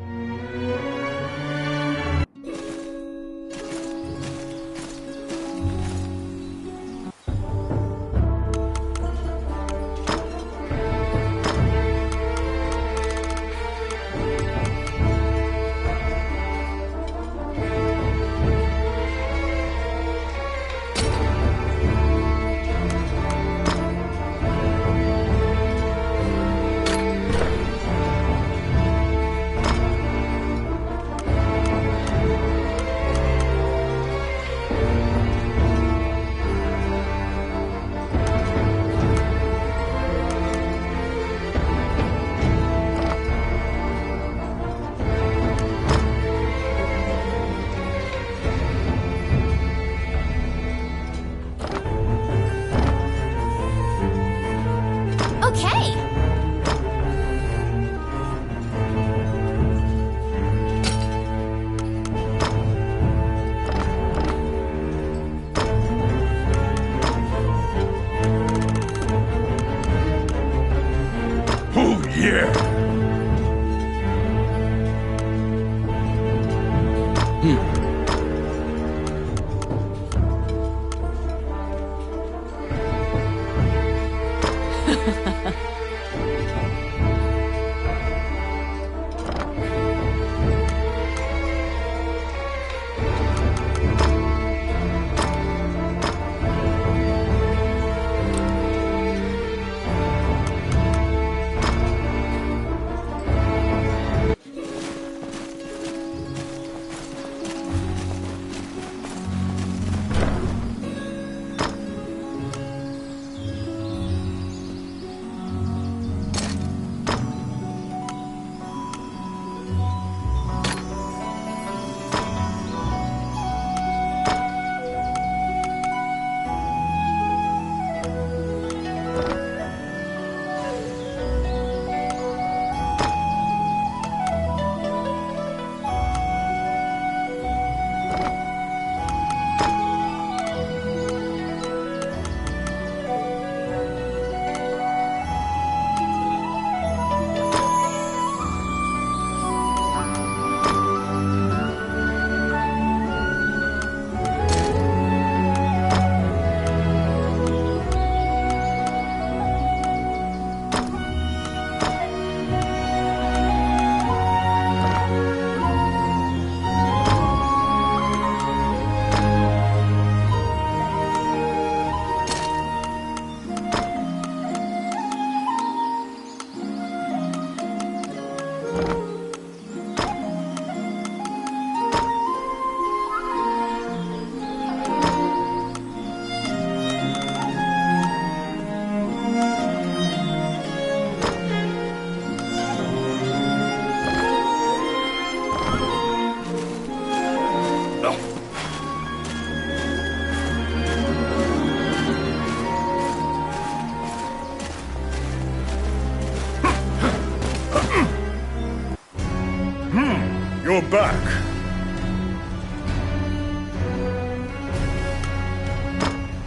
[SPEAKER 4] You're back.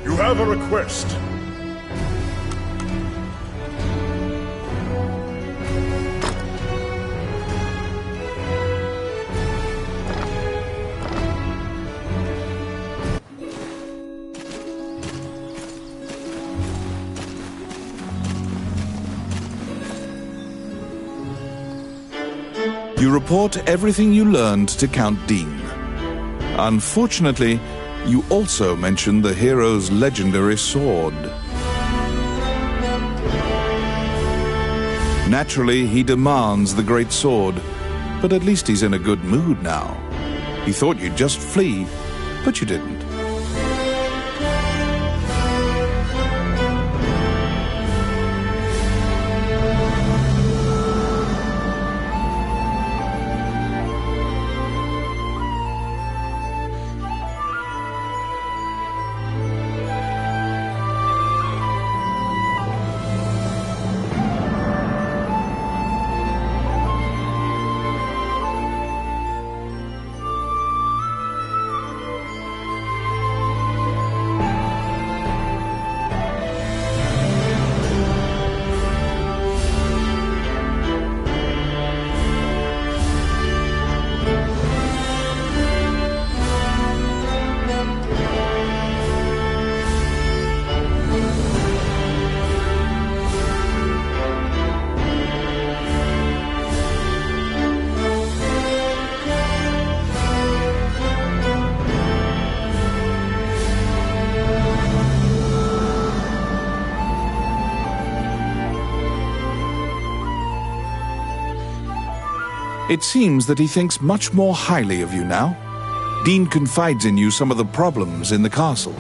[SPEAKER 4] You have a request.
[SPEAKER 3] You report everything you learned to Count Dean. Unfortunately, you also mention the hero's legendary sword. Naturally, he demands the great sword, but at least he's in a good mood now. He thought you'd just flee, but you didn't. It seems that he thinks much more highly of you now. Dean confides in you some of the problems in the castle.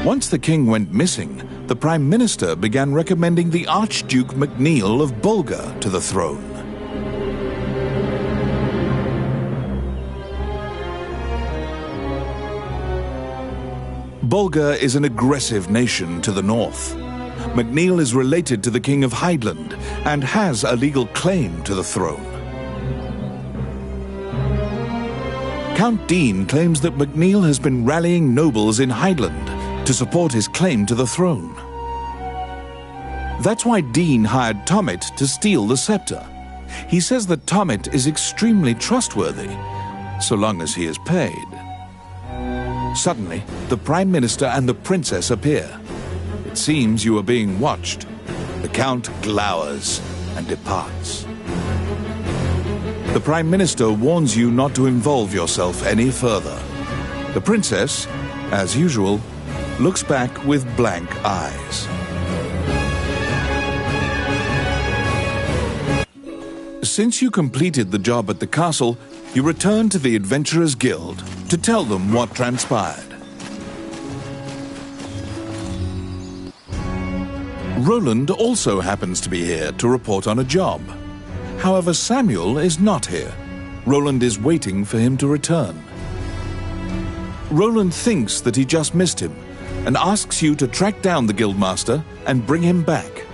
[SPEAKER 3] Once the king went missing, the Prime Minister began recommending the Archduke MacNeil of Bulgar to the throne. Bulgar is an aggressive nation to the north. MacNeil is related to the King of Hydeland and has a legal claim to the throne. Count Dean claims that MacNeil has been rallying nobles in Hydeland to support his claim to the throne. That's why Dean hired Tommet to steal the scepter. He says that Tommet is extremely trustworthy, so long as he is paid. Suddenly, the Prime Minister and the Princess appear. It seems you are being watched. The Count glowers and departs. The Prime Minister warns you not to involve yourself any further. The Princess, as usual, looks back with blank eyes. Since you completed the job at the castle, you return to the Adventurers Guild to tell them what transpired. Roland also happens to be here to report on a job. However, Samuel is not here. Roland is waiting for him to return. Roland thinks that he just missed him and asks you to track down the Guildmaster and bring him back.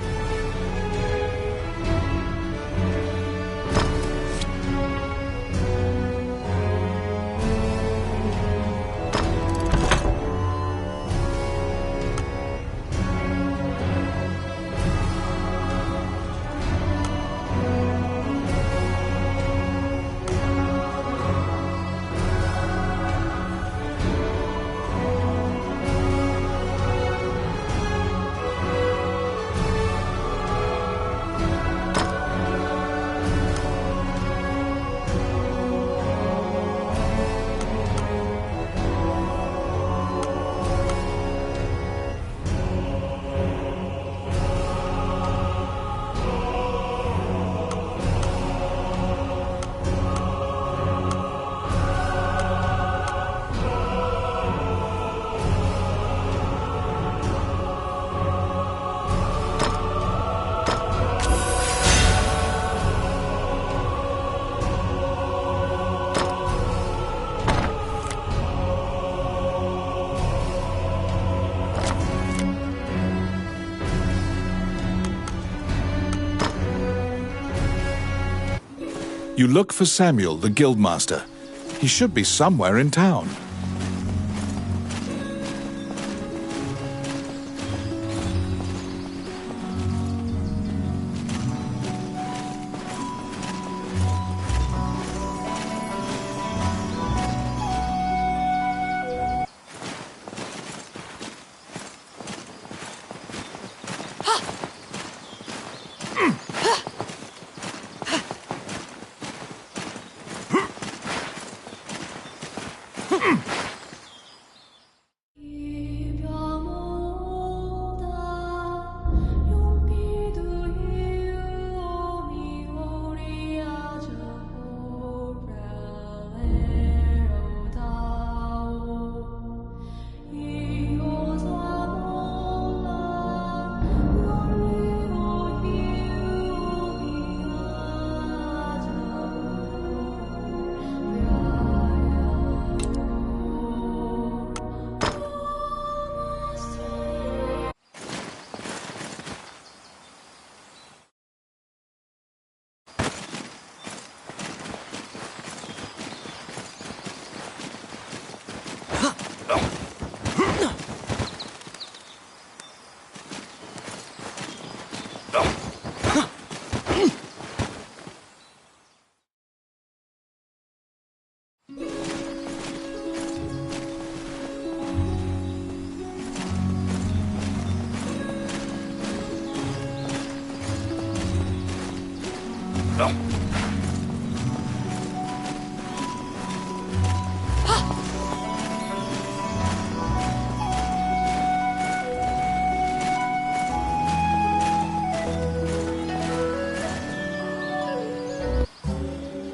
[SPEAKER 3] You look for Samuel, the Guildmaster. He should be somewhere in town.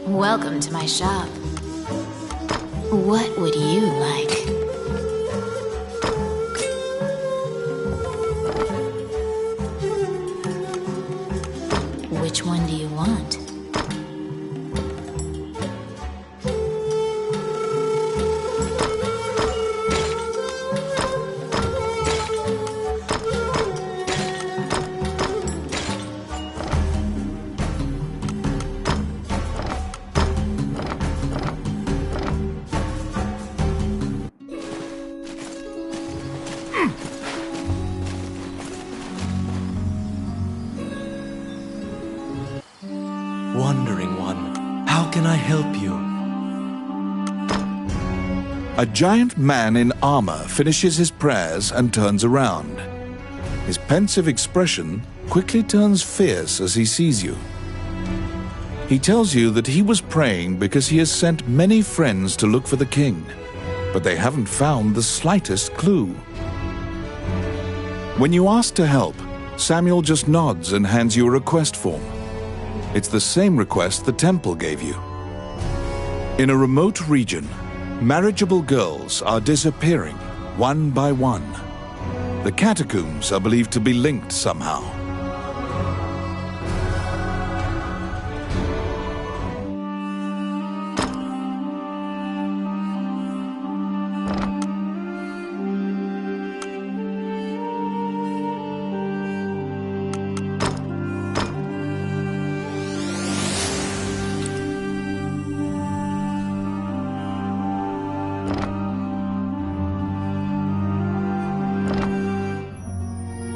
[SPEAKER 1] Welcome to my shop. What would you like? Which one do you want?
[SPEAKER 7] Wandering one, how can I help you?
[SPEAKER 3] A giant man in armor finishes his prayers and turns around. His pensive expression quickly turns fierce as he sees you. He tells you that he was praying because he has sent many friends to look for the king, but they haven't found the slightest clue. When you ask to help, Samuel just nods and hands you a request form. It's the same request the temple gave you. In a remote region, marriageable girls are disappearing one by one. The catacombs are believed to be linked somehow.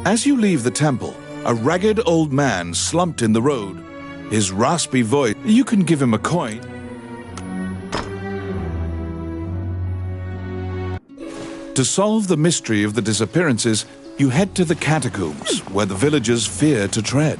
[SPEAKER 3] As you leave the temple, a ragged old man slumped in the road. His raspy voice, you can give him a coin. To solve the mystery of the disappearances, you head to the catacombs, where the villagers fear to tread.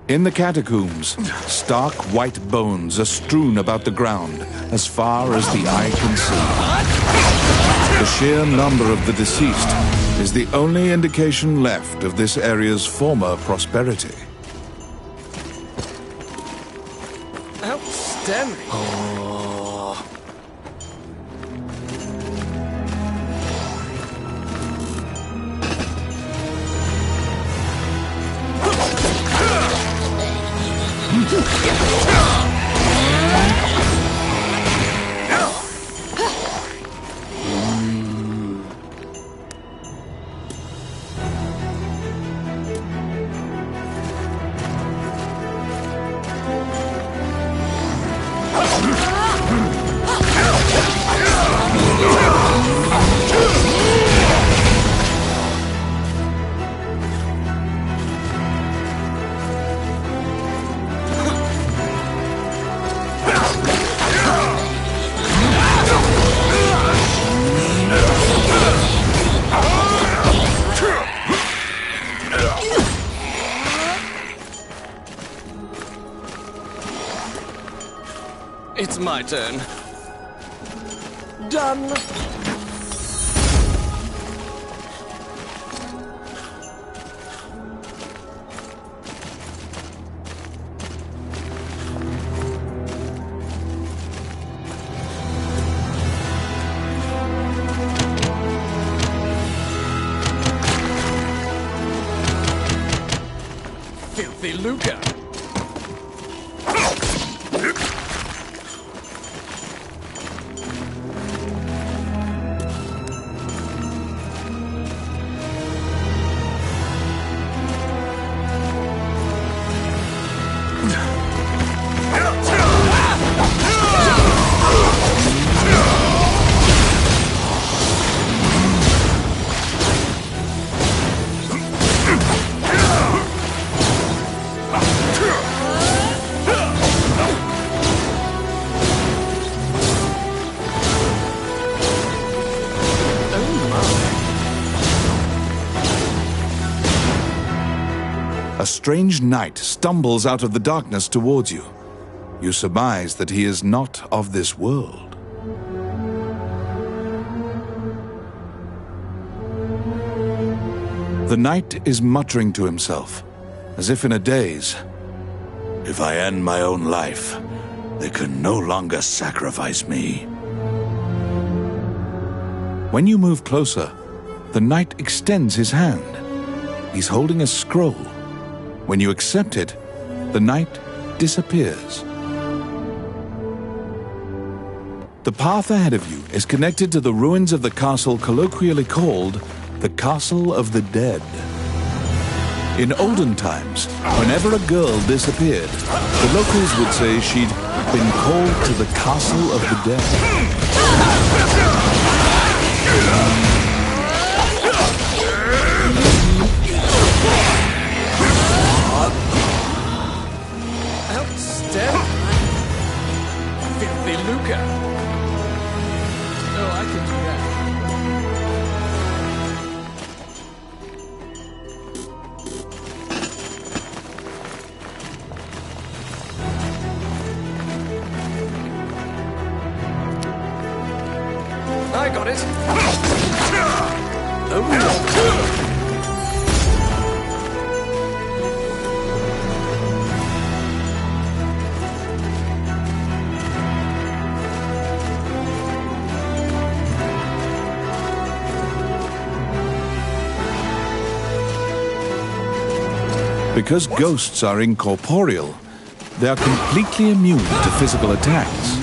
[SPEAKER 3] In the catacombs, stark white bones are strewn about the ground as far as the eye can see. The sheer number of the deceased is the only indication left of this area's former prosperity.
[SPEAKER 5] Outstanding. It's my turn. Done. Filthy lucre.
[SPEAKER 3] A strange knight stumbles out of the darkness towards you. You surmise that he is not of this world. The knight is muttering to himself, as if in a daze. If I end my own life, they can no longer sacrifice me. When you move closer, the knight extends his hand. He's holding a scroll. When you accept it, the knight disappears. The path ahead of you is connected to the ruins of the castle colloquially called the Castle of the Dead. In olden times, whenever a girl disappeared, the locals would say she'd been called to the Castle of the Dead.
[SPEAKER 5] Outstanding! Filthy lucre! Oh, I can do that. I got it! Oh no!
[SPEAKER 3] Because ghosts are incorporeal, they are completely immune to physical attacks.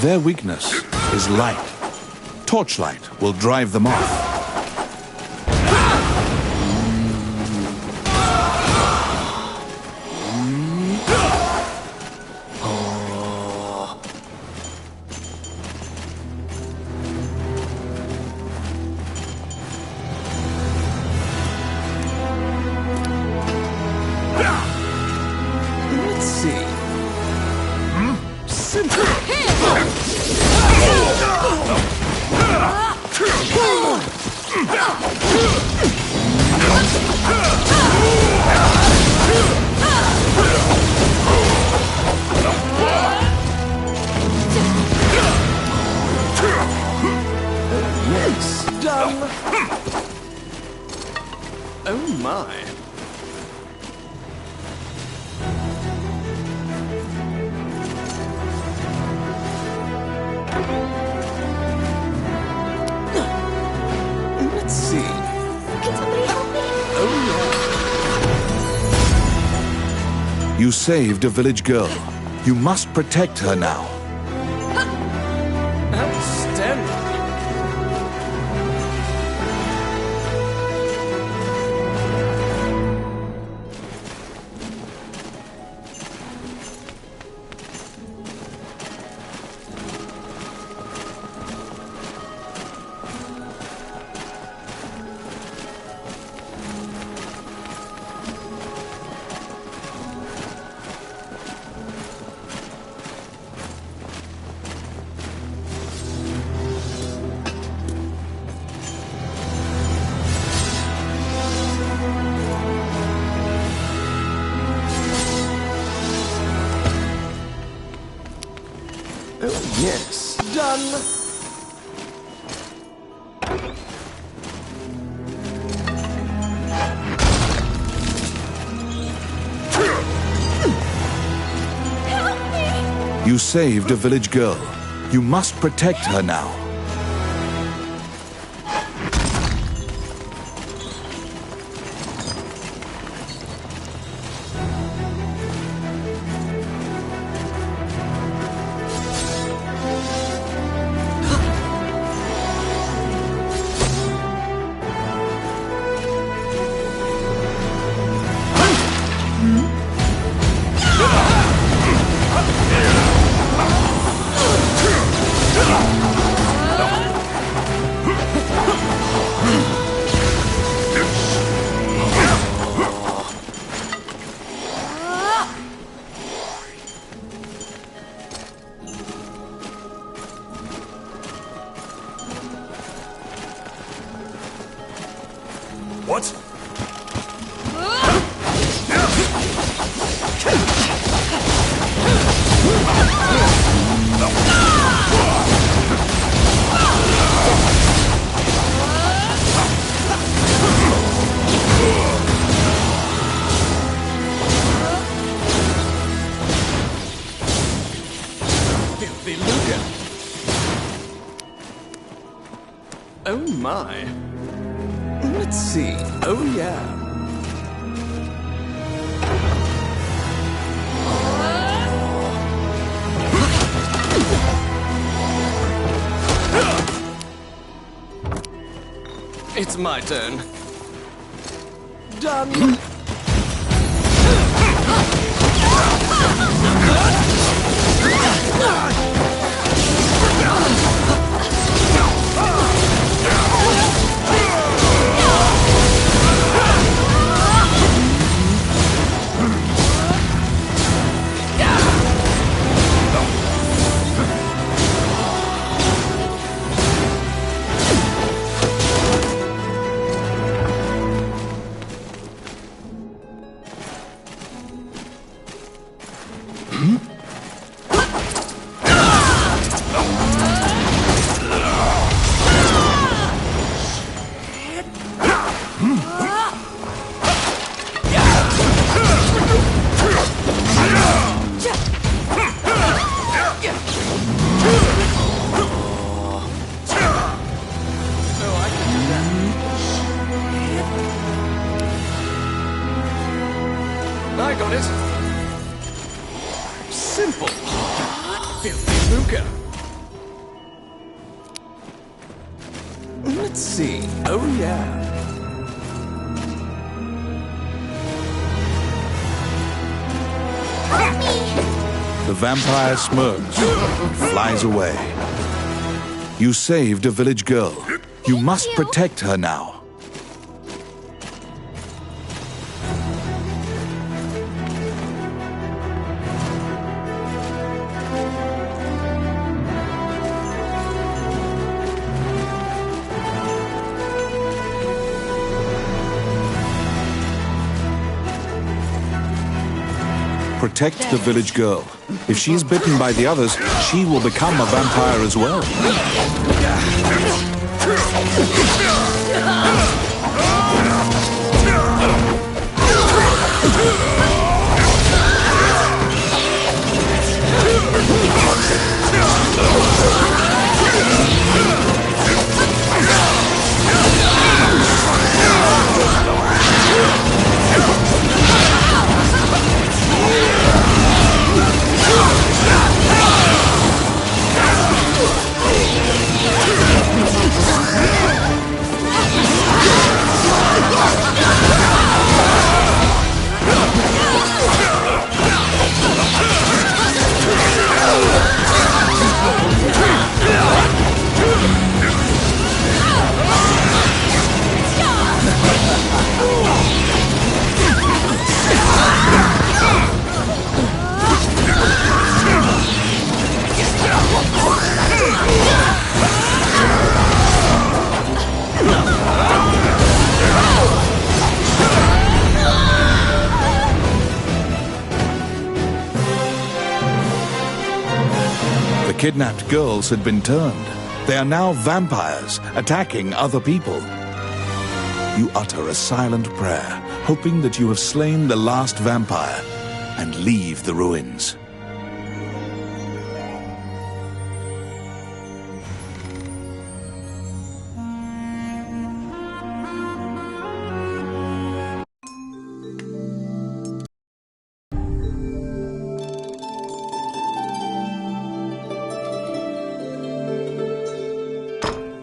[SPEAKER 3] Their weakness is light. Torchlight will drive them off.
[SPEAKER 5] Let's see. Yes, done. Oh my. Let's see.
[SPEAKER 1] Can somebody help me?
[SPEAKER 5] Oh yeah.
[SPEAKER 3] You saved a village girl. You must protect her now.
[SPEAKER 5] Outstanding. Oh, yes. Done.
[SPEAKER 3] You saved a village girl. You must protect her now.
[SPEAKER 4] What?
[SPEAKER 5] Oh my. Let's see. Oh yeah. It's my turn. Done. I got it. Simple. Filthy Luca. Let's see. Oh yeah.
[SPEAKER 3] The vampire smirks, flies away. You saved a village girl. You must protect her now. Protect the village girl. If she is bitten by the others, she will become a vampire as well. The kidnapped girls had been turned. They are now vampires, attacking other people. You utter a silent prayer, hoping that you have slain the last vampire, and leave the ruins.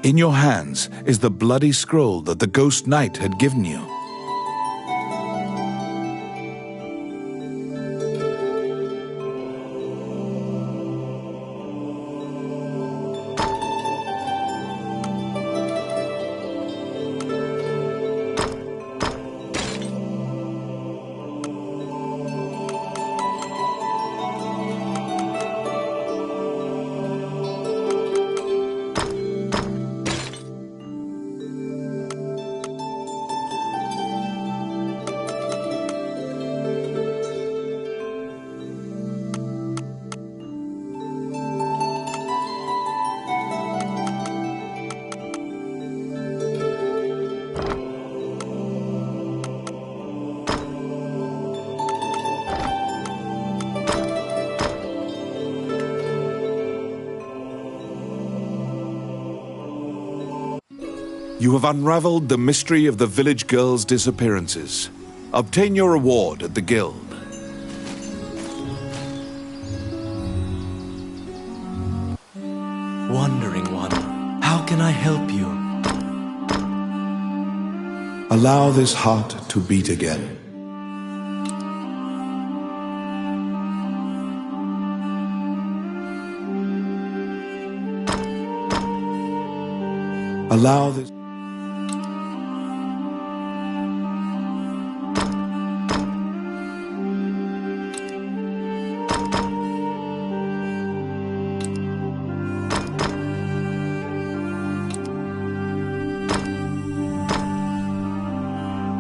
[SPEAKER 3] In your hands is the bloody scroll that the Ghost Knight had given you. You have unraveled the mystery of the village girls' disappearances. Obtain your reward at the guild.
[SPEAKER 7] Wandering one, how can I help you?
[SPEAKER 3] Allow this heart to beat again. Allow this...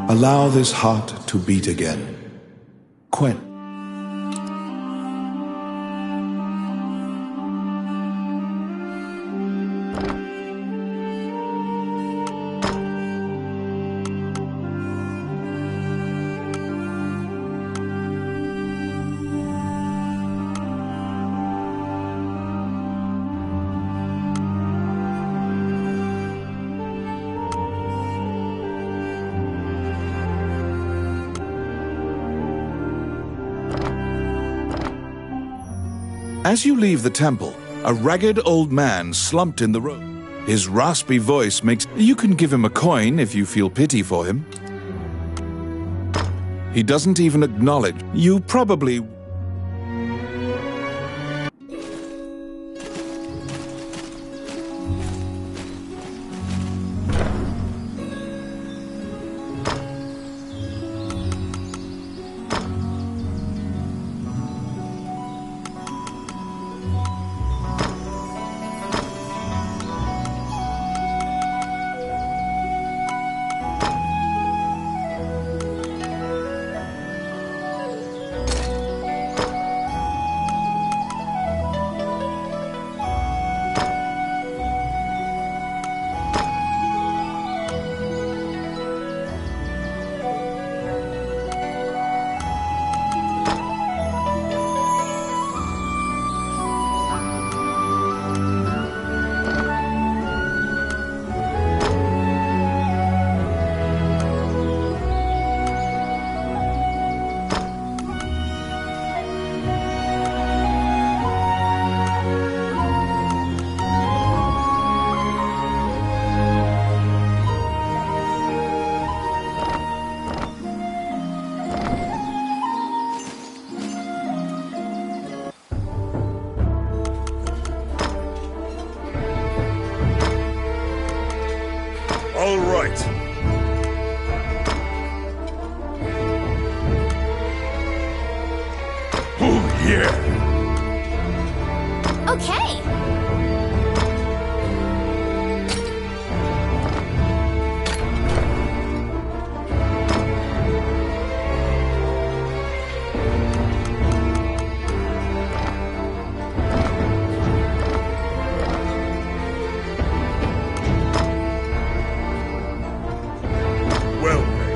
[SPEAKER 3] Allow this heart to beat again. Quen. As you leave the temple, a ragged old man slumped in the road. His raspy voice makes... You can give him a coin if you feel pity for him. He doesn't even acknowledge. You probably...
[SPEAKER 4] All right. Oh, yeah.
[SPEAKER 1] Okay.
[SPEAKER 4] Well then.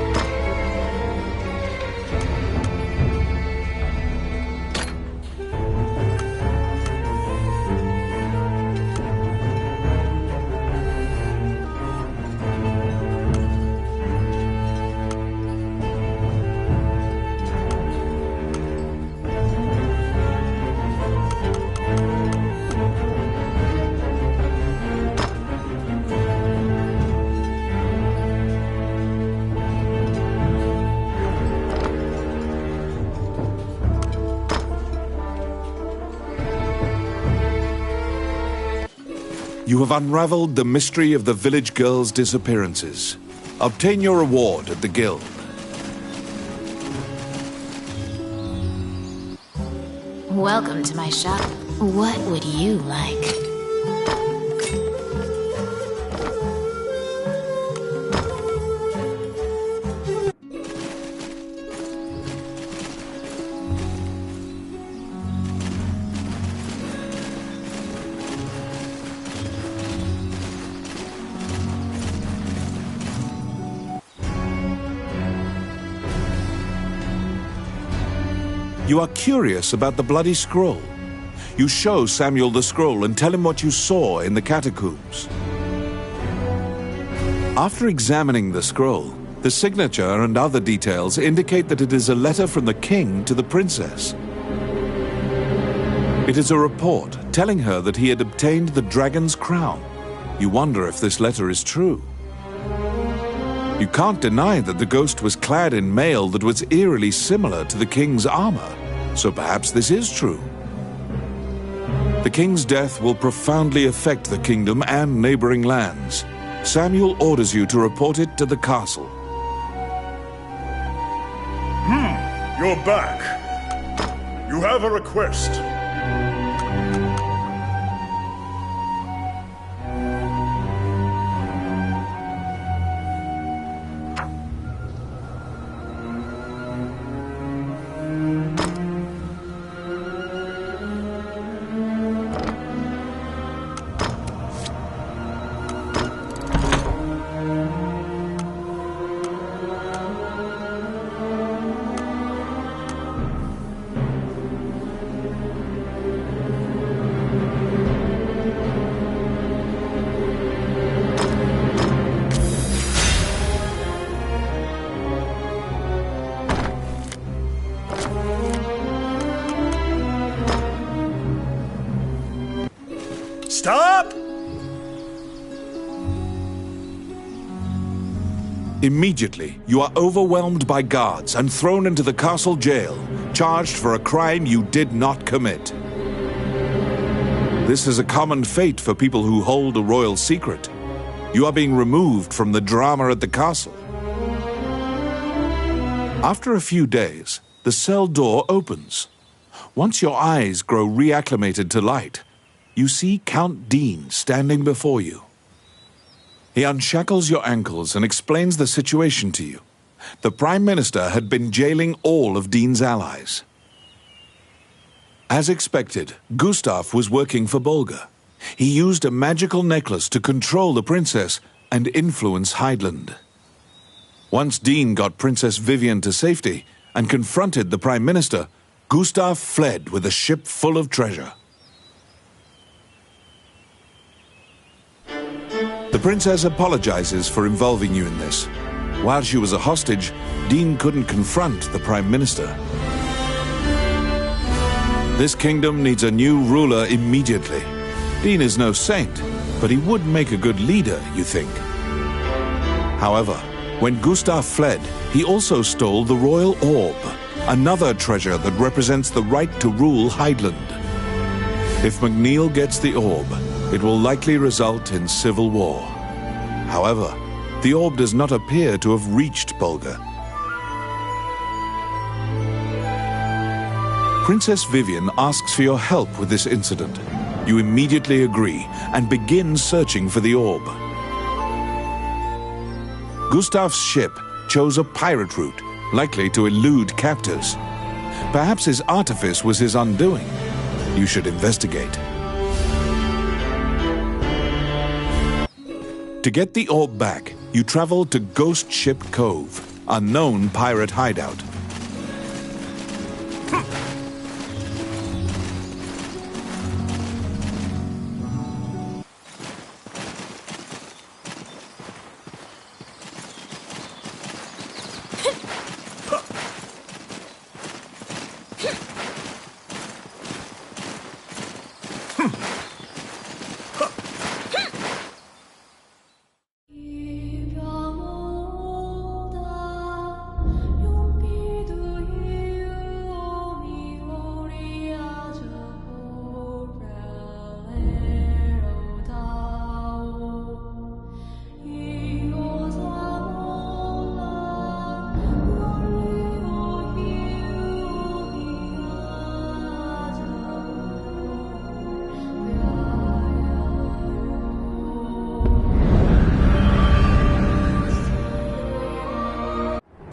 [SPEAKER 3] You have unraveled the mystery of the village girls' disappearances. Obtain your reward at the guild.
[SPEAKER 1] Welcome to my shop. What would you like?
[SPEAKER 3] You are curious about the bloody scroll. You show Samuel the scroll and tell him what you saw in the catacombs. After examining the scroll, the signature and other details indicate that it is a letter from the king to the princess. It is a report telling her that he had obtained the dragon's crown. You wonder if this letter is true. You can't deny that the ghost was clad in mail that was eerily similar to the king's armor, so perhaps this is true. The king's death will profoundly affect the kingdom and neighboring lands. Samuel orders you to report it to the castle.
[SPEAKER 4] You're back. You have a request. Stop!
[SPEAKER 3] Immediately, you are overwhelmed by guards and thrown into the castle jail, charged for a crime you did not commit. This is a common fate for people who hold a royal secret. You are being removed from the drama at the castle. After a few days, the cell door opens. Once your eyes grow reacclimated to light, you see Count Dean standing before you. He unshackles your ankles and explains the situation to you. The Prime Minister had been jailing all of Dean's allies. As expected, Gustav was working for Bolga. He used a magical necklace to control the princess and influence Heidland. Once Dean got Princess Vivian to safety and confronted the Prime Minister, Gustav fled with a ship full of treasure. The princess apologizes for involving you in this. While she was a hostage, Dean couldn't confront the Prime Minister. This kingdom needs a new ruler immediately. Dean is no saint, but he would make a good leader, you think. However, when Gustav fled, he also stole the royal orb, another treasure that represents the right to rule Heidland. If MacNeil gets the orb, it will likely result in civil war. However, the orb does not appear to have reached Bolga. Princess Vivian asks for your help with this incident. You immediately agree and begin searching for the orb. Gustav's ship chose a pirate route, likely to elude captors. Perhaps his artifice was his undoing. You should investigate. To get the orb back, you travel to Ghost Ship Cove, a known pirate hideout.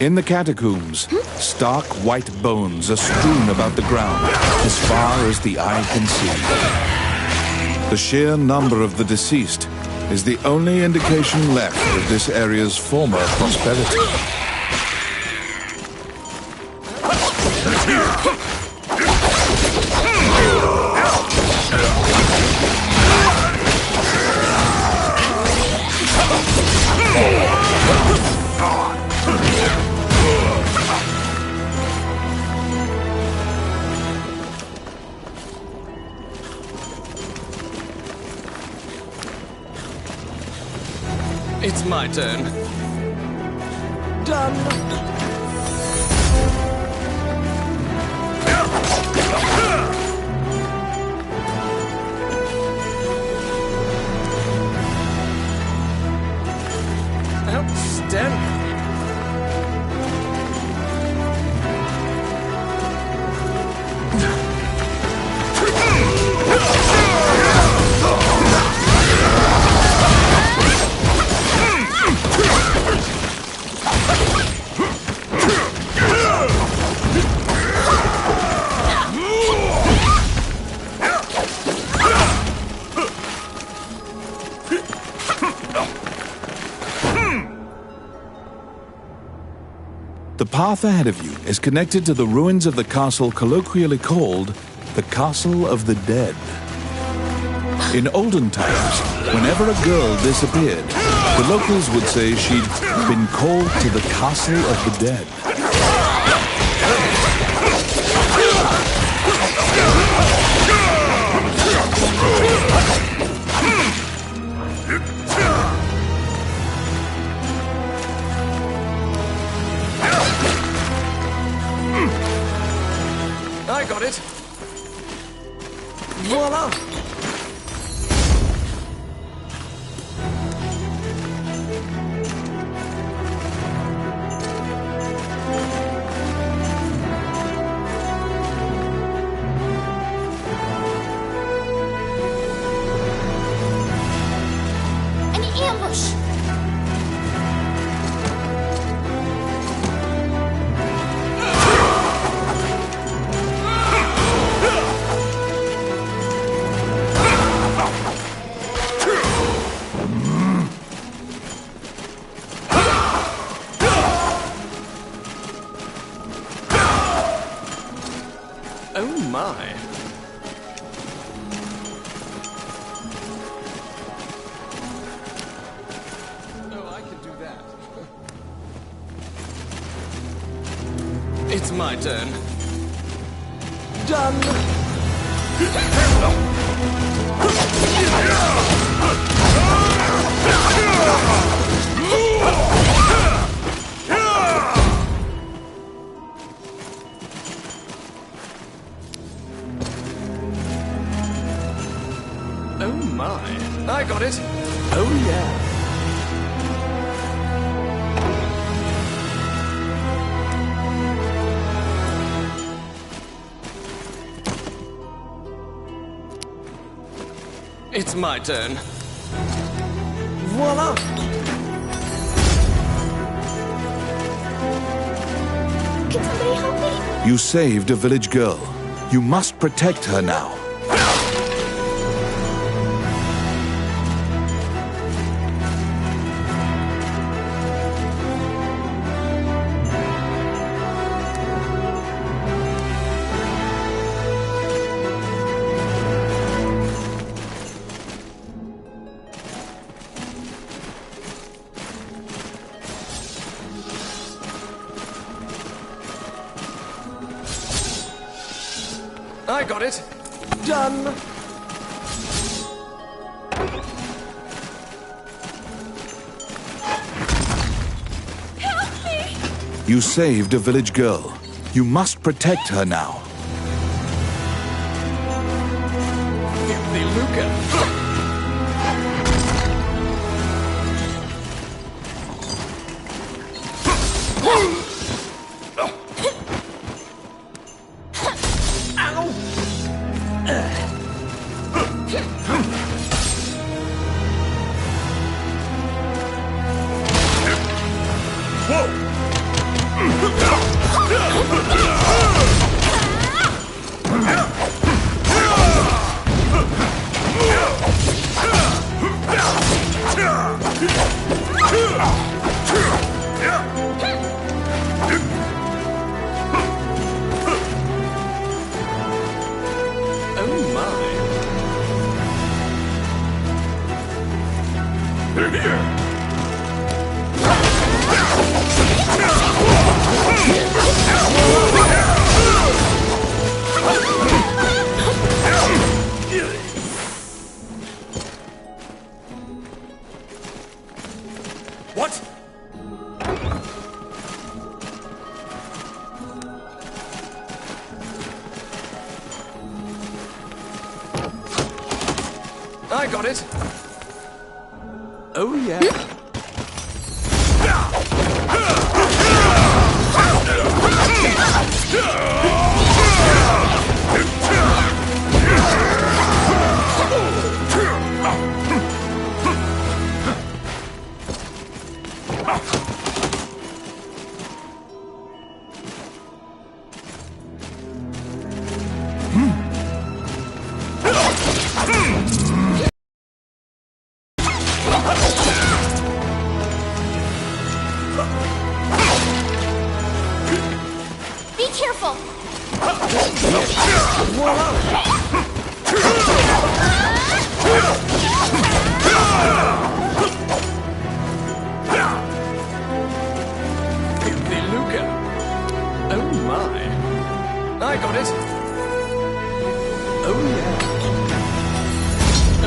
[SPEAKER 3] In the catacombs, stark white bones are strewn about the ground as far as the eye can see. The sheer number of the deceased is the only indication left of this area's former prosperity.
[SPEAKER 5] It's my turn. Done. Outstanding.
[SPEAKER 3] The path ahead of you is connected to the ruins of the castle colloquially called the Castle of the Dead. In olden times, whenever a girl disappeared, the locals would say she'd been called to the Castle of the Dead.
[SPEAKER 5] I got it. Voila!
[SPEAKER 1] An ambush!
[SPEAKER 5] Oh my. Oh, I can do that. It's my turn. Done. Oh my. I got it. Oh yeah. It's my turn. Voila!
[SPEAKER 1] Can somebody help me?
[SPEAKER 3] You saved a village girl. You must protect her now.
[SPEAKER 5] I got it. Done.
[SPEAKER 1] Help me!
[SPEAKER 3] You saved a village girl. You must protect her now.
[SPEAKER 5] Filthy lucre. Oh my. I got it. Oh, yeah.
[SPEAKER 1] Be careful!
[SPEAKER 5] Beluga. Oh, my. I got it. Oh, yeah.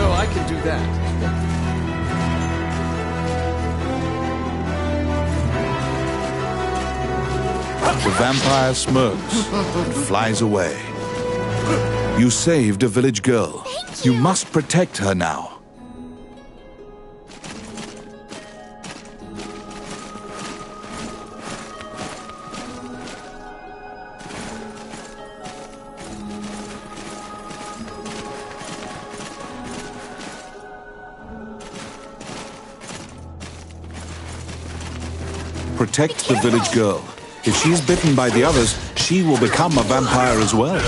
[SPEAKER 5] Oh, I can do that.
[SPEAKER 3] The vampire smirks and flies away. You saved a village girl. You must protect her now. Protect the village girl. If she's bitten by the others, she will become a vampire as well.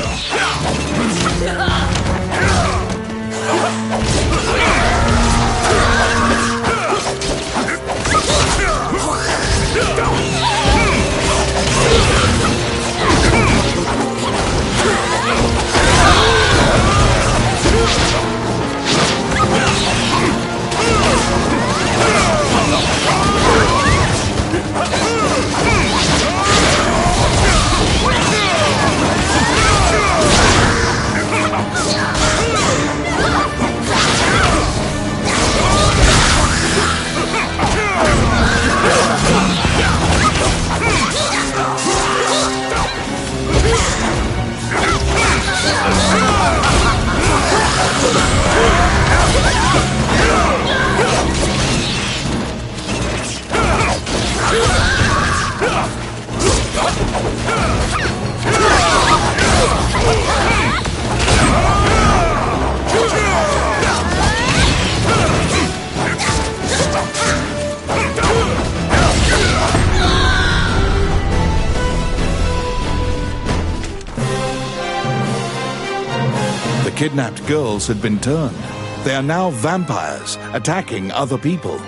[SPEAKER 3] The kidnapped girls had been turned. They are now vampires, attacking other people.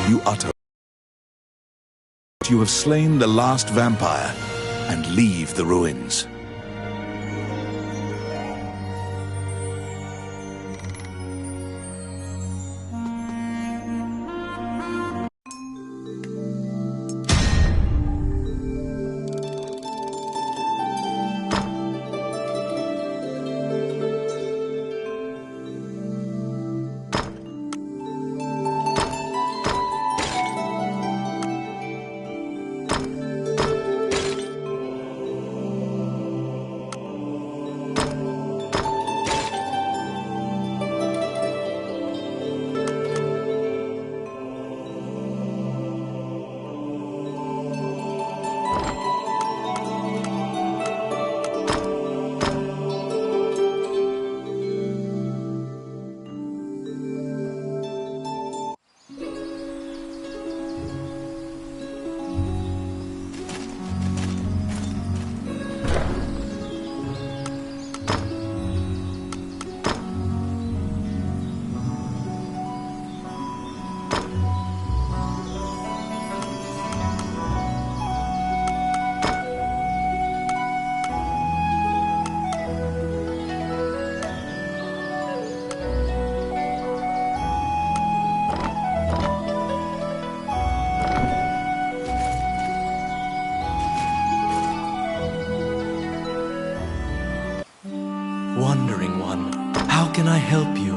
[SPEAKER 3] You utter. You have slain the last vampire and leave the ruins.
[SPEAKER 7] Wandering one, how can I help you?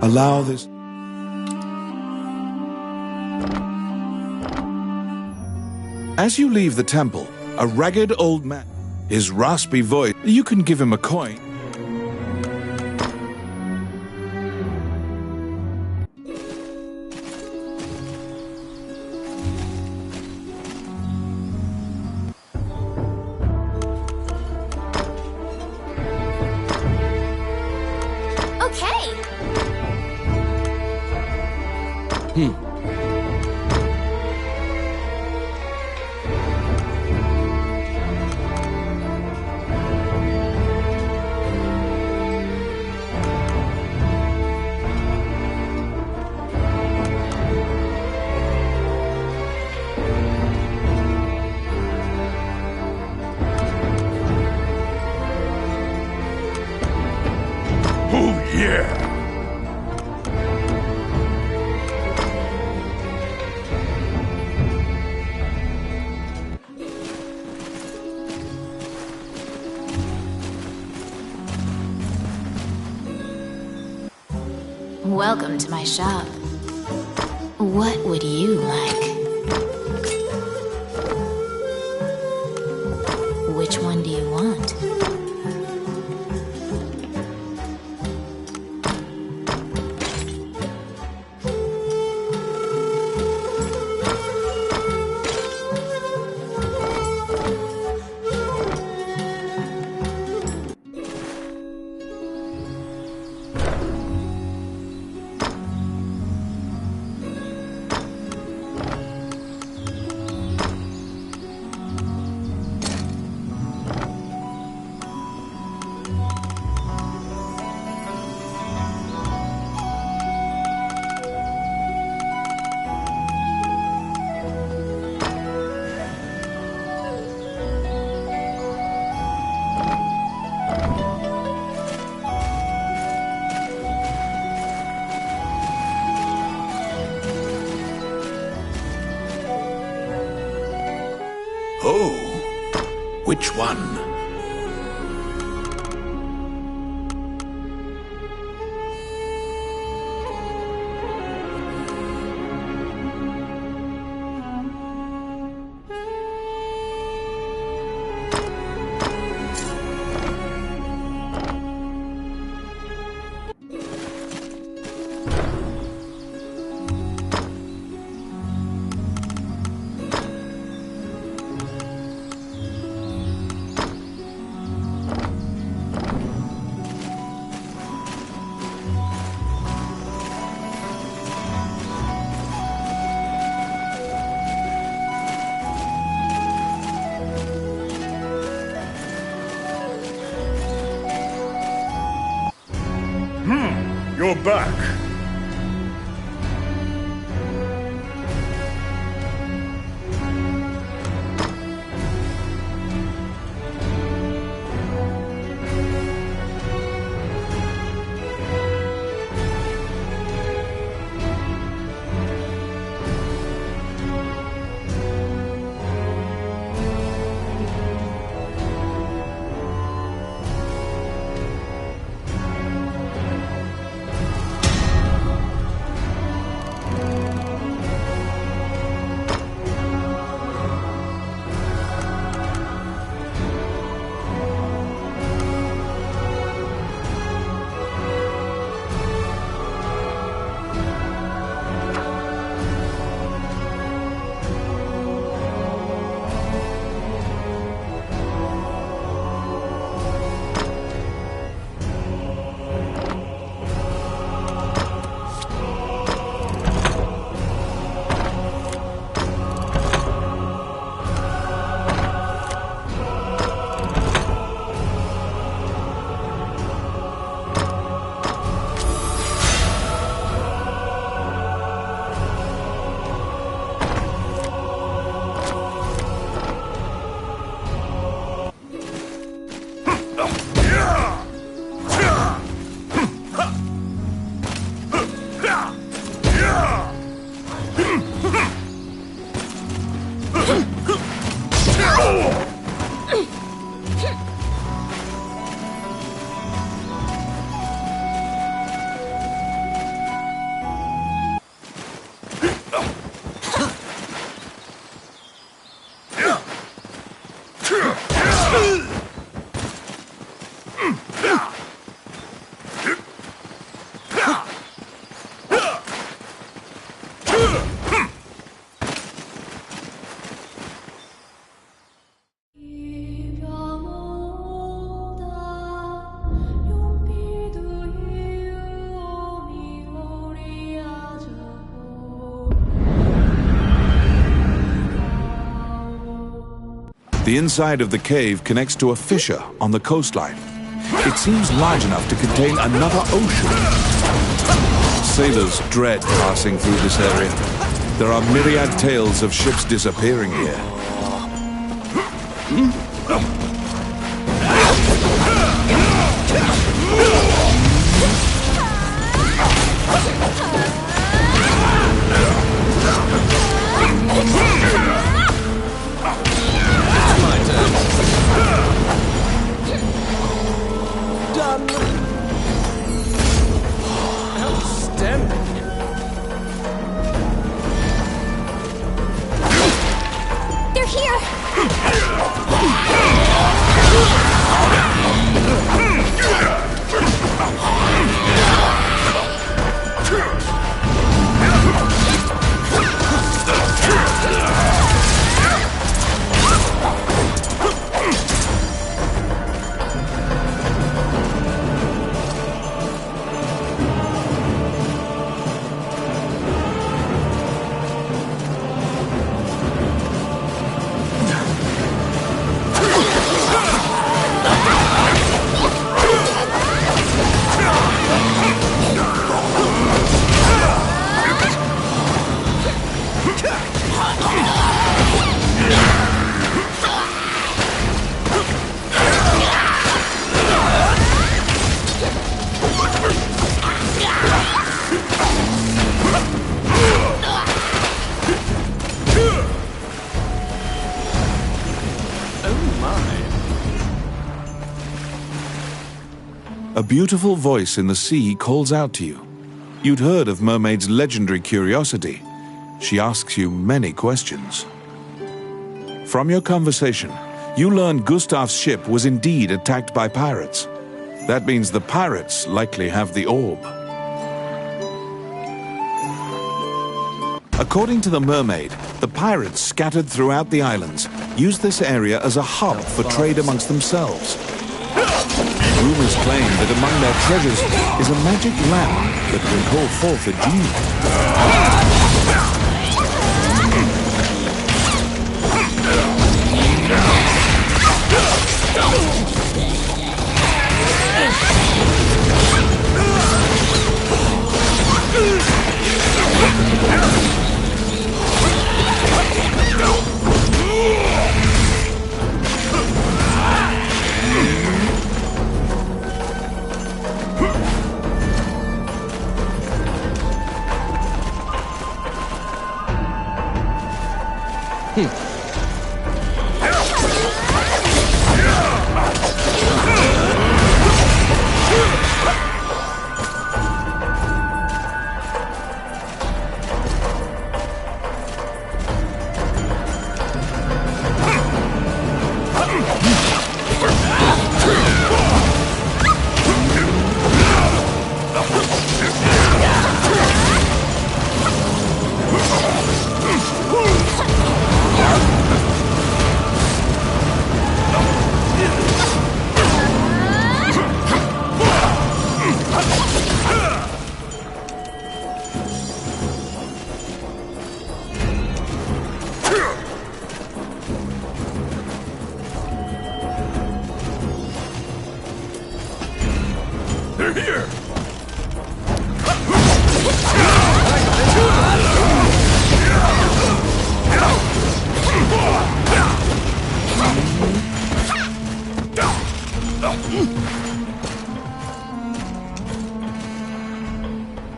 [SPEAKER 3] Allow this. As you leave the temple, a ragged old man, his raspy voice, you can give him a coin.
[SPEAKER 1] Okay.
[SPEAKER 4] Oh, yeah!
[SPEAKER 1] Welcome to my shop. What would you like? Which one do you want?
[SPEAKER 3] Oh, which one?
[SPEAKER 4] You're back.
[SPEAKER 3] The inside of the cave connects to a fissure on the coastline. It seems large enough to contain another ocean. Sailors dread passing through this area. There are myriad tales of ships disappearing here.
[SPEAKER 1] They're here!
[SPEAKER 3] A beautiful voice in the sea calls out to you. You'd heard of Mermaid's legendary curiosity. She asks you many questions. From your conversation, you learn Gustav's ship was indeed attacked by pirates. That means the pirates likely have the orb. According to the mermaid, the pirates scattered throughout the islands used this area as a hub for trade amongst themselves. Rumors claim that among their treasures is a magic lamp that can call forth a genie.
[SPEAKER 4] They're here!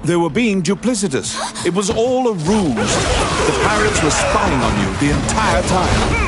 [SPEAKER 3] They were being duplicitous. It was all a ruse. The pirates were spying on you the entire time.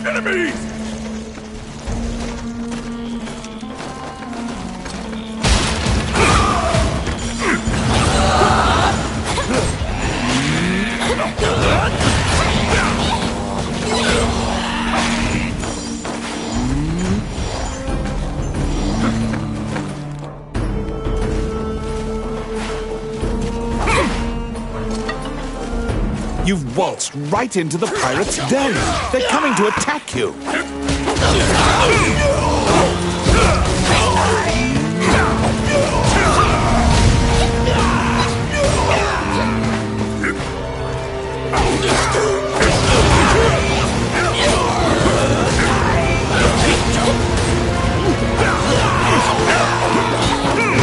[SPEAKER 4] Enemies!
[SPEAKER 3] You've waltzed right into the pirates' den. They're coming to attack you.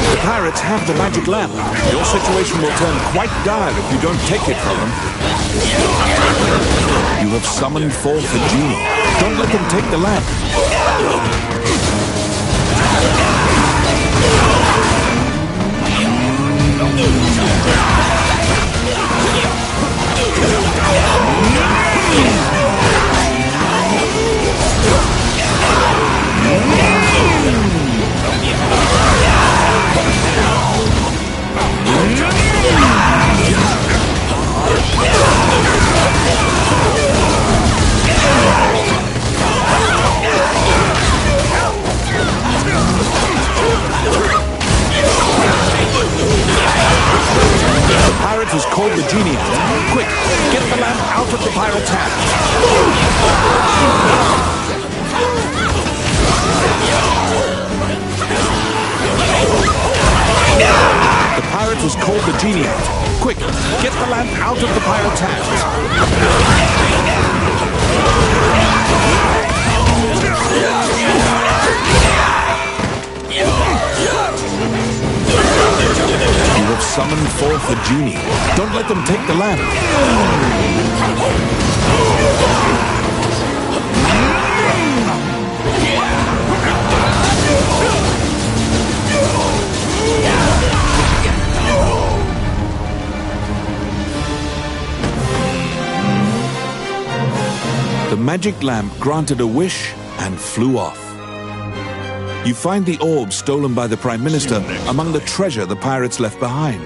[SPEAKER 3] The pirates have the magic lamp. Your situation will turn quite dire if you don't take it from them. You have summoned forth the genie. Don't let them take the lamp. The pirate has called the genie out. Quick, get the lamp out of the pirate's hand. The pirate has called the genie out. Quick, get the lamp out of the pirate's hand. You have summoned forth the genie. Don't let them take the lamp. The magic lamp granted a wish and flew off. You find the orb stolen by the Prime Minister among the treasure the pirates left behind.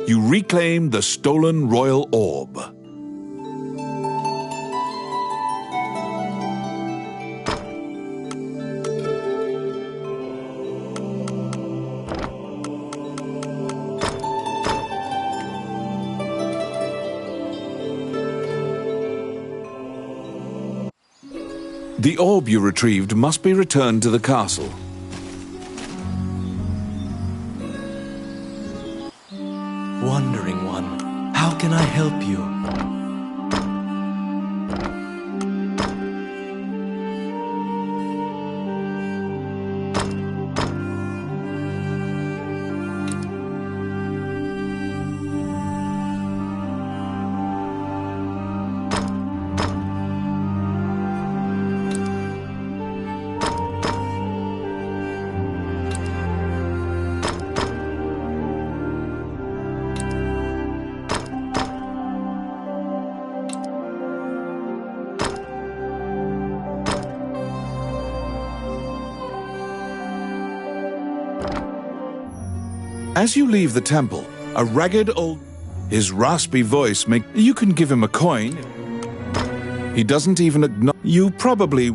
[SPEAKER 3] You reclaim the stolen royal orb. The orb you retrieved must be returned to the castle.
[SPEAKER 7] Wandering one, how can I help you?
[SPEAKER 3] As you leave the temple, a ragged old... His raspy voice make... You can give him a coin. He doesn't even acknowledge... You probably...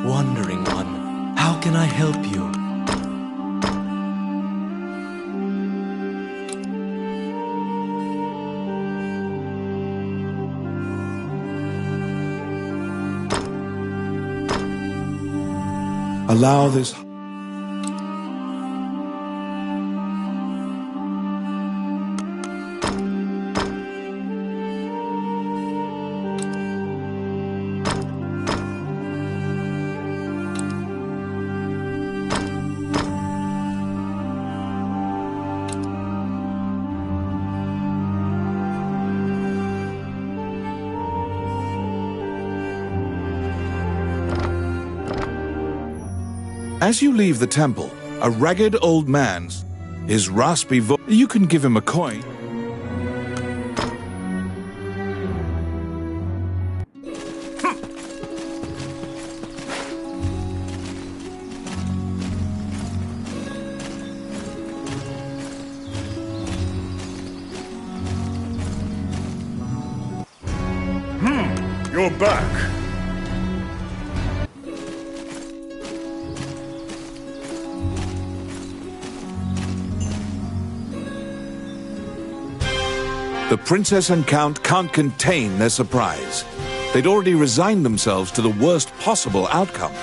[SPEAKER 7] Wandering one, how can I help you?
[SPEAKER 3] Allow this... As you leave the temple, a ragged old man's... His raspy voice... You can give him a coin.
[SPEAKER 4] You're back.
[SPEAKER 3] The princess and count can't contain their surprise. They'd already resigned themselves to the worst possible outcome.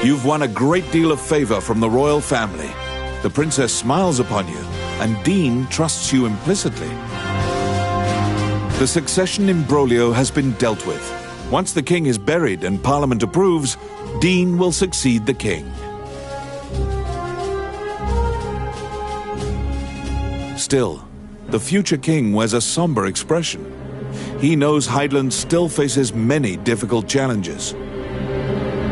[SPEAKER 3] You've won a great deal of favor from the royal family. The princess smiles upon you, and Dean trusts you implicitly. The succession imbroglio has been dealt with. Once the king is buried and Parliament approves, Dean will succeed the king. Still, the future king wears a somber expression. he knows Highland still faces many difficult challenges.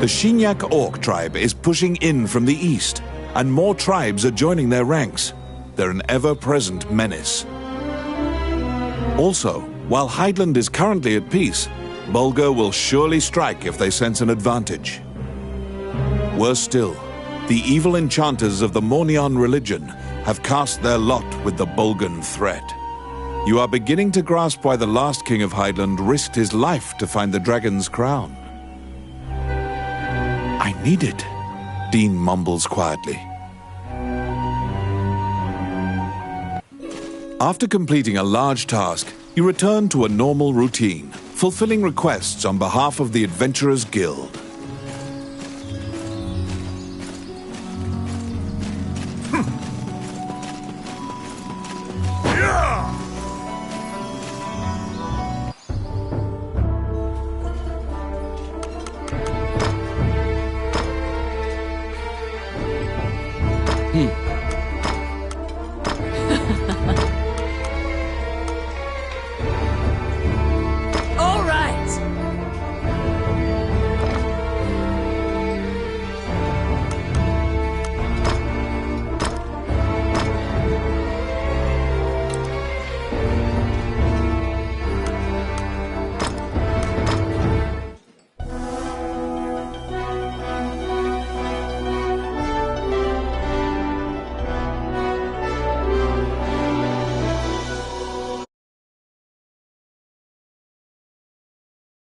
[SPEAKER 3] The Shinyak Orc tribe is pushing in from the east, and more tribes are joining their ranks. They're an ever-present menace. Also, while Highland is currently at peace, Bulgar will surely strike if they sense an advantage. Worse still, the evil enchanters of the Mornion religion have cast their lot with the Bulgan threat. You are beginning to grasp why the last king of Highland risked his life to find the dragon's crown. I need it, Dean mumbles quietly. After completing a large task, you return to a normal routine, fulfilling requests on behalf of the Adventurers Guild.